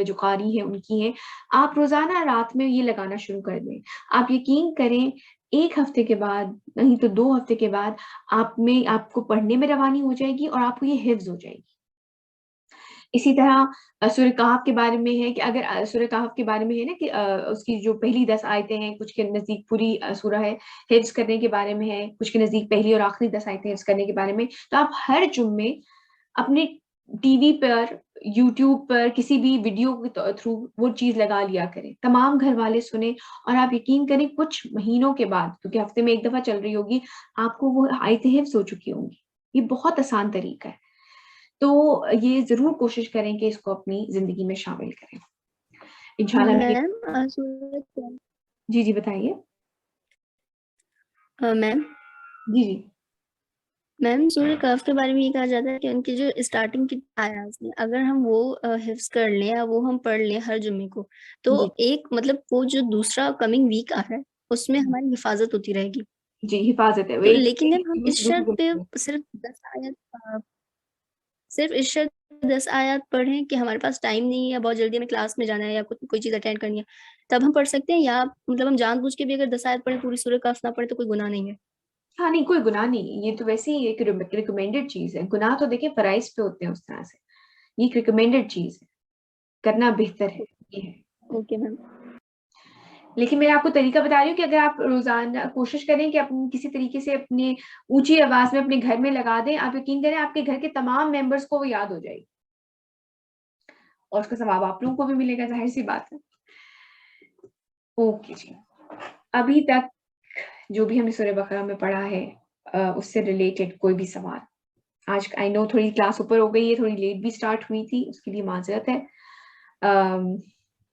جو قاری ہیں ان کی ہیں، آپ روزانہ رات میں یہ لگانا شروع کر دیں. آپ یقین کریں 1 ہفتے کے بعد، نہیں تو 2 ہفتے کے بعد آپ کو پڑھنے میں روانی ہو جائے گی اور آپ کو یہ حفظ ہو جائے گی. اسی طرح سورہ کہف کے بارے میں ہے کہ اگر سورہ کہف کے بارے میں ہے نا کہ اس کی جو پہلی 10 آیتیں ہیں، کچھ کے نزدیک پوری سورہ ہے، حفظ کرنے کے بارے میں ہے، کچھ کے نزدیک پہلی اور آخری 10 آیتیں حفظ کرنے کے بارے میں. تو آپ ہر جمعے اپنے ٹی وی پر، یوٹیوب پر کسی بھی ویڈیو کے تھرو وہ چیز لگا لیا کریں، تمام گھر والے سنیں، اور آپ یقین کریں کچھ مہینوں کے بعد، کیونکہ ہفتے میں 1 دفعہ چل رہی ہوگی، آپ کو وہ آیتیں حفظ ہو چکی ہوں گی. یہ بہت آسان طریقہ ہے. تو یہ ضرور کوشش کریں کہ اس کو اپنی زندگی میں شامل کریں انشاءاللہ. میم جی جی بتائیے. میم جی جی میم سورہ کہف کے بارے میں یہ کہا جاتا ہے کہ ان کی جو اسٹارٹنگ کی آیات ہیں اگر ہم وہ حفظ کر لیں یا وہ ہم پڑھ لیں ہر جمعے کو، تو جی ایک مطلب وہ جو دوسرا کمنگ ویک آ رہا ہے اس میں ہماری حفاظت ہوتی رہے گی. جی حفاظت ہے. تو لیکن جب ہم اس شرط پہ صرف اس شرط 10 آیات پڑھیں کہ ہمارے پاس ٹائم نہیں ہے، بہت جلدی ہمیں کلاس میں جانا ہے یا کوئی چیز اٹینڈ کرنی ہے، تب ہم پڑھ سکتے ہیں، یا مطلب ہم جان بوجھ کے بھی اگر 10 آیات پڑھیں پوری سورہ کہف نہ پڑھیں تو کوئی گناہ نہیں ہے؟ ہاں نہیں، کوئی گناہ نہیں. یہ تو ویسے ہی ایک ریکمینڈیڈ چیز ہے. گناہ تو دیکھیں فرائض پہ ہوتے ہیں اس طرح سے، یہ ایک ریکمینڈیڈ چیز ہے، کرنا بہتر ہے یہ ہے. Okay ma'am. لیکن میں آپ کو طریقہ بتا رہی ہوں کہ اگر آپ روزانہ کوشش کریں کہ کسی طریقے سے اپنے اونچی آواز میں اپنے گھر میں لگا دیں، آپ یقین کریں آپ کے گھر کے تمام ممبرس کو وہ یاد ہو جائے گی، اور اس کا ثواب آپ لوگوں کو بھی ملے گا، ظاہر سی بات ہے. اوکے جی، ابھی تک جو بھی ہم نے سورہ بقرہ میں پڑھا ہے اس سے ریلیٹڈ کوئی بھی سوال؟ آج آئی نو تھوڑی کلاس اوپر ہو گئی ہے، تھوڑی لیٹ بھی سٹارٹ ہوئی تھی، اس کے لیے معذرت ہے.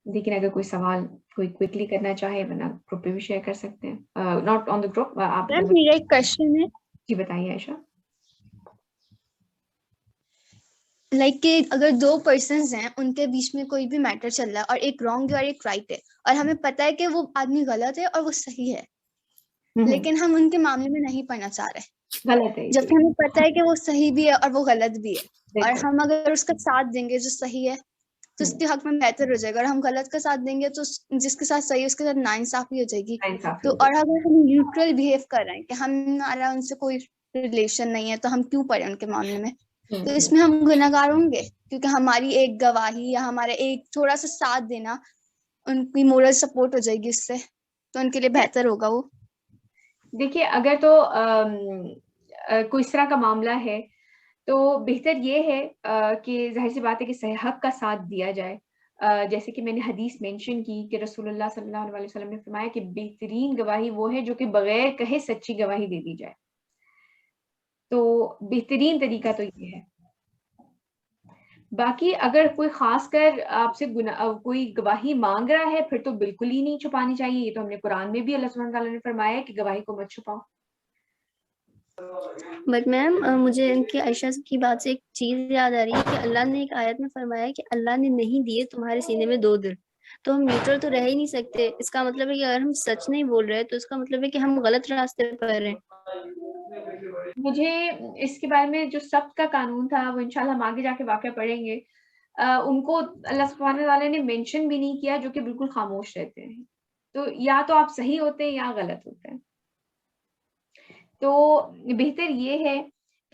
لیکن اگر کوئی سوال کوئی کوئکلی کرنا چاہے، ورنہ گروپ پہ بھی شیئر کر سکتے ہیں. Not on the group. آپ میرا ایک کوشچن ہے، جی بتائیے عائشہ. لائک کہ اگر 2 پرسنز ہیں ان کے بیچ میں کوئی بھی میٹر چل رہا ہے اور ایک رانگ ہے اور ایک رائٹ ہے، اور ہمیں پتہ ہے کہ وہ آدمی غلط ہے اور وہ صحیح ہے، لیکن ہم ان کے معاملے میں نہیں پڑھنا چاہ رہے، غلط ہے جبکہ ہمیں پتہ ہے کہ وہ صحیح بھی ہے اور وہ غلط بھی ہے، اور بالکل. ہم اگر اس کا ساتھ دیں گے جو صحیح ہے تو اس کے حق میں بہتر ہو جائے گا، اور ہم غلط کا ساتھ دیں گے تو جس کے ساتھ صحیح ہے اس کے ساتھ ناانصافی ہو جائے گی. انصافی تو ہو اور اگر ہم نیوٹرل بہیو کر رہے ہیں کہ ہمارا ان سے کوئی ریلیشن نہیں ہے تو ہم کیوں پڑھیں ان کے معاملے میں، تو اس میں ہم گناہ گار ہوں گے، کیونکہ ہماری ایک گواہی یا ہمارا ایک تھوڑا سا ساتھ دینا ان کی مورل سپورٹ ہو جائے گی، اس سے تو ان کے لیے بہتر ہوگا. وہ دیکھیے اگر تو کوئی اس طرح کا معاملہ ہے تو بہتر یہ ہے کہ ظاہر سی بات ہے کہ صحیح حق کا ساتھ دیا جائے. جیسے کہ میں نے حدیث مینشن کی کہ رسول اللہ صلی اللہ علیہ وسلم نے فرمایا کہ بہترین گواہی وہ ہے جو کہ بغیر کہے سچی گواہی دے دی جائے. تو بہترین طریقہ تو یہ ہے. باقی اگر کوئی خاص کر آپ سے کوئی گواہی مانگ رہا ہے پھر تو بالکل ہی نہیں چھپانی چاہیے. یہ تو ہم نے قرآن میں بھی اللہ سبحانہ تعالیٰ نے فرمایا ہے کہ گواہی کو مت چھپاؤ. بٹ میم مجھے ان کی عائشہ کی بات سے ایک چیز یاد آ رہی ہے کہ اللہ نے ایک آیت میں فرمایا کہ اللہ نے نہیں دیے تمہارے سینے میں 2 دل, تو ہم نیوٹرل تو رہ ہی نہیں سکتے. اس کا مطلب ہے کہ اگر ہم سچ نہیں بول رہے تو اس کا مطلب ہے کہ ہم غلط راستے پر ہیں. مجھے اس کے بارے میں جو سبت کا قانون تھا وہ انشاءاللہ ہم آگے جا کے واقعہ پڑھیں گے. ان کو اللہ سبحانہ تعالیٰ نے مینشن بھی نہیں کیا, جو کہ بالکل خاموش رہتے ہیں. تو یا تو آپ صحیح ہوتے ہیں یا غلط ہوتے ہیں. تو بہتر یہ ہے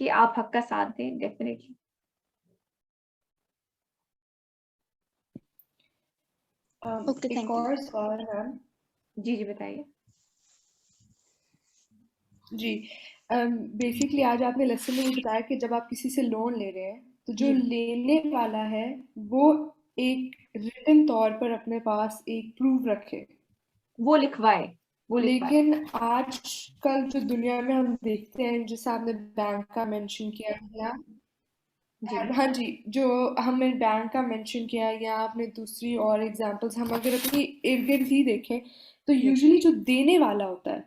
کہ آپ حق کا ساتھ دیں. ڈیفینیٹلی. ایک اور سوال ہے. جی جی بتائیے. جی بیسکلی آج آپ نے لیسن میں یہ بتایا کہ جب آپ کسی سے لون لے رہے ہیں تو جو لینے والا ہے وہ ایک ریٹن طور پر اپنے پاس ایک پروف رکھے, وہ لکھوائے. لیکن آج کل جو دنیا میں ہم دیکھتے ہیں, جیسے آپ نے بینک کا مینشن کیا یا ہاں جی, جو ہم نے بینک کا مینشن کیا یا آپ نے دوسری اور ایگزامپلس, ہم اگر اپنی ارد گرد ہی دیکھیں تو یوزلی جو دینے والا ہوتا ہے,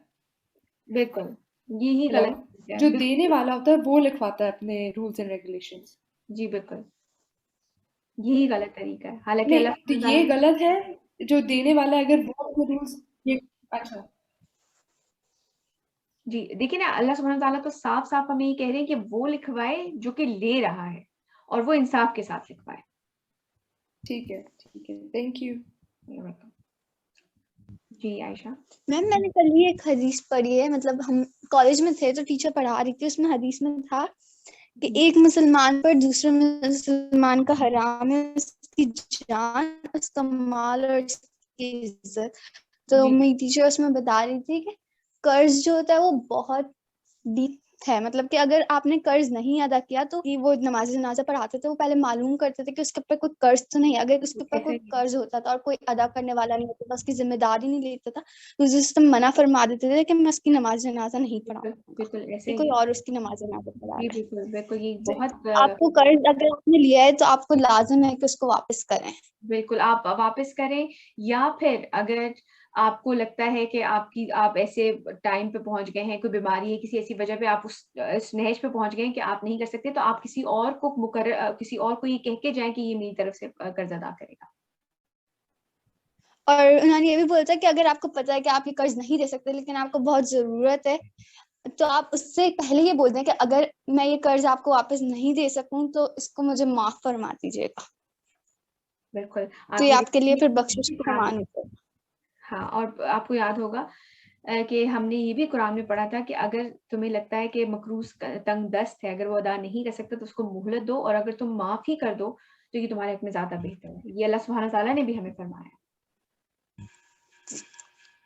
بالکل یہی غلط ہے. جو دینے والا ہوتا ہے وہ لکھواتا ہے اپنے رولز اینڈ ریگولیشنز. جی بالکل یہی غلط طریقہ ہے. حالانکہ اللہ تو یہ غلط ہے جو دینے والا ہے, اگر وہ اپنے رولز. اچھا جی دیکھیں نا, اللہ سبحانہ تعالیٰ تو صاف صاف ہمیں یہ کہہ رہے ہیں کہ وہ لکھوائے جو کہ لے رہا ہے, اور وہ انصاف کے ساتھ لکھوائے. ٹھیک ہے تھینک یو. جی عائشہ. میم میں نے کل یہ ایک حدیث پڑھی ہے, مطلب ہم کالج میں تھے تو ٹیچر پڑھا رہی تھی, اس میں حدیث میں تھا کہ ایک مسلمان پر دوسرے مسلمان کا حرام ہے, اس کی جان, اس کا مال اور اس کی عزت. تو میری ٹیچر اس میں بتا رہی تھی کہ قرض جو ہوتا ہے وہ بہت ڈیپ ہے, مطلب کہ اگر آپ نے قرض نہیں ادا کیا تو وہ نماز جنازہ پڑھاتے تھے, وہ پہلے معلوم کرتے تھے کہ اس کے اوپر کوئی قرض تو نہیں. اگر اس کے اوپر کوئی قرض ہوتا تھا اور کوئی ادا کرنے والا نہیں ہوتا تھا, اس کی ذمہ داری نہیں لیتا تھا, تو سسٹم منع فرما دیتے تھے کہ میں اس کی نماز جنازہ نہیں پڑھاؤں گا, بالکل ایسے کوئی اور اس کی نماز جنازہ پڑھا جی رہا ہے. بالکل بالکل یہ بہت آپ کو قرض اگر آپ نے لیا ہے تو آپ کو لازم ہے کہ اس کو واپس کریں. بالکل آپ واپس کریں, یا پھر اگر آپ کو لگتا ہے کہ آپ ایسے ٹائم پہ پہنچ گئے ہیں, کوئی بیماری ہے, کسی ایسی وجہ پہ آپ اس نہج پہ پہنچ گئے ہیں کہ آپ نہیں کر سکتے, تو آپ کسی اور کو یہ کہہ کے جائیں کہ یہ میری طرف سے قرض ادا کرے گا. اور انہوں نے یہ بھی بولا تھا کہ اگر آپ کو پتا ہے کہ آپ یہ قرض نہیں دے سکتے لیکن آپ کو بہت ضرورت ہے, تو آپ اس سے پہلے یہ بول دیں کہ اگر میں یہ قرض آپ کو واپس نہیں دے سکوں تو اس کو مجھے معاف فرما دیجیے گا. بالکل تو یہ آپ کے لیے پھر بخشش کا سامان ہوتا ہے. ہاں, اور آپ کو یاد ہوگا کہ ہم نے یہ بھی قرآن میں پڑھا تھا کہ اگر تمہیں لگتا ہے کہ مقروض تنگ دست ہے, اگر وہ ادا نہیں کر سکتا تو اس کو مہلت دو, اور اگر تم معاف ہی کر دو تو یہ تمہارے حق میں زیادہ بہتر ہے. یہ اللہ سبحانہ تعالیٰ نے بھی ہمیں فرمایا.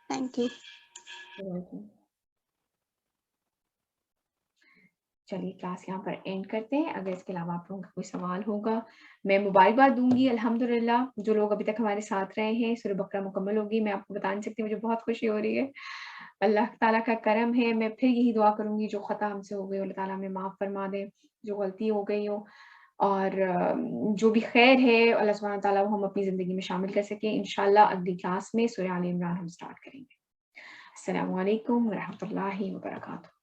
Thank you. چلیے کلاس یہاں پر اینڈ کرتے ہیں. اگر اس کے علاوہ آپ لوگوں کا کوئی سوال ہوگا میں مبارکباد دوں گی. الحمدللہ جو لوگ ابھی تک ہمارے ساتھ رہے ہیں, سورہ بقرہ مکمل ہوگی, میں آپ کو بتا نہیں سکتی, مجھے بہت خوشی ہو رہی ہے. اللہ تعالیٰ کا کرم ہے. میں پھر یہی دعا کروں گی جو خطا ہم سے ہو گئی اللہ تعالیٰ ہمیں معاف فرما دے, جو غلطی ہو گئی ہو, اور جو بھی خیر ہے اللہ سبحانہ تعالیٰ وہ ہم اپنی زندگی میں شامل کر سکیں. انشاءاللہ اگلی کلاس میں سورہ آل عمران ہم سٹارٹ کریں گے. السلام علیکم ورحمۃ اللہ وبرکاتہ.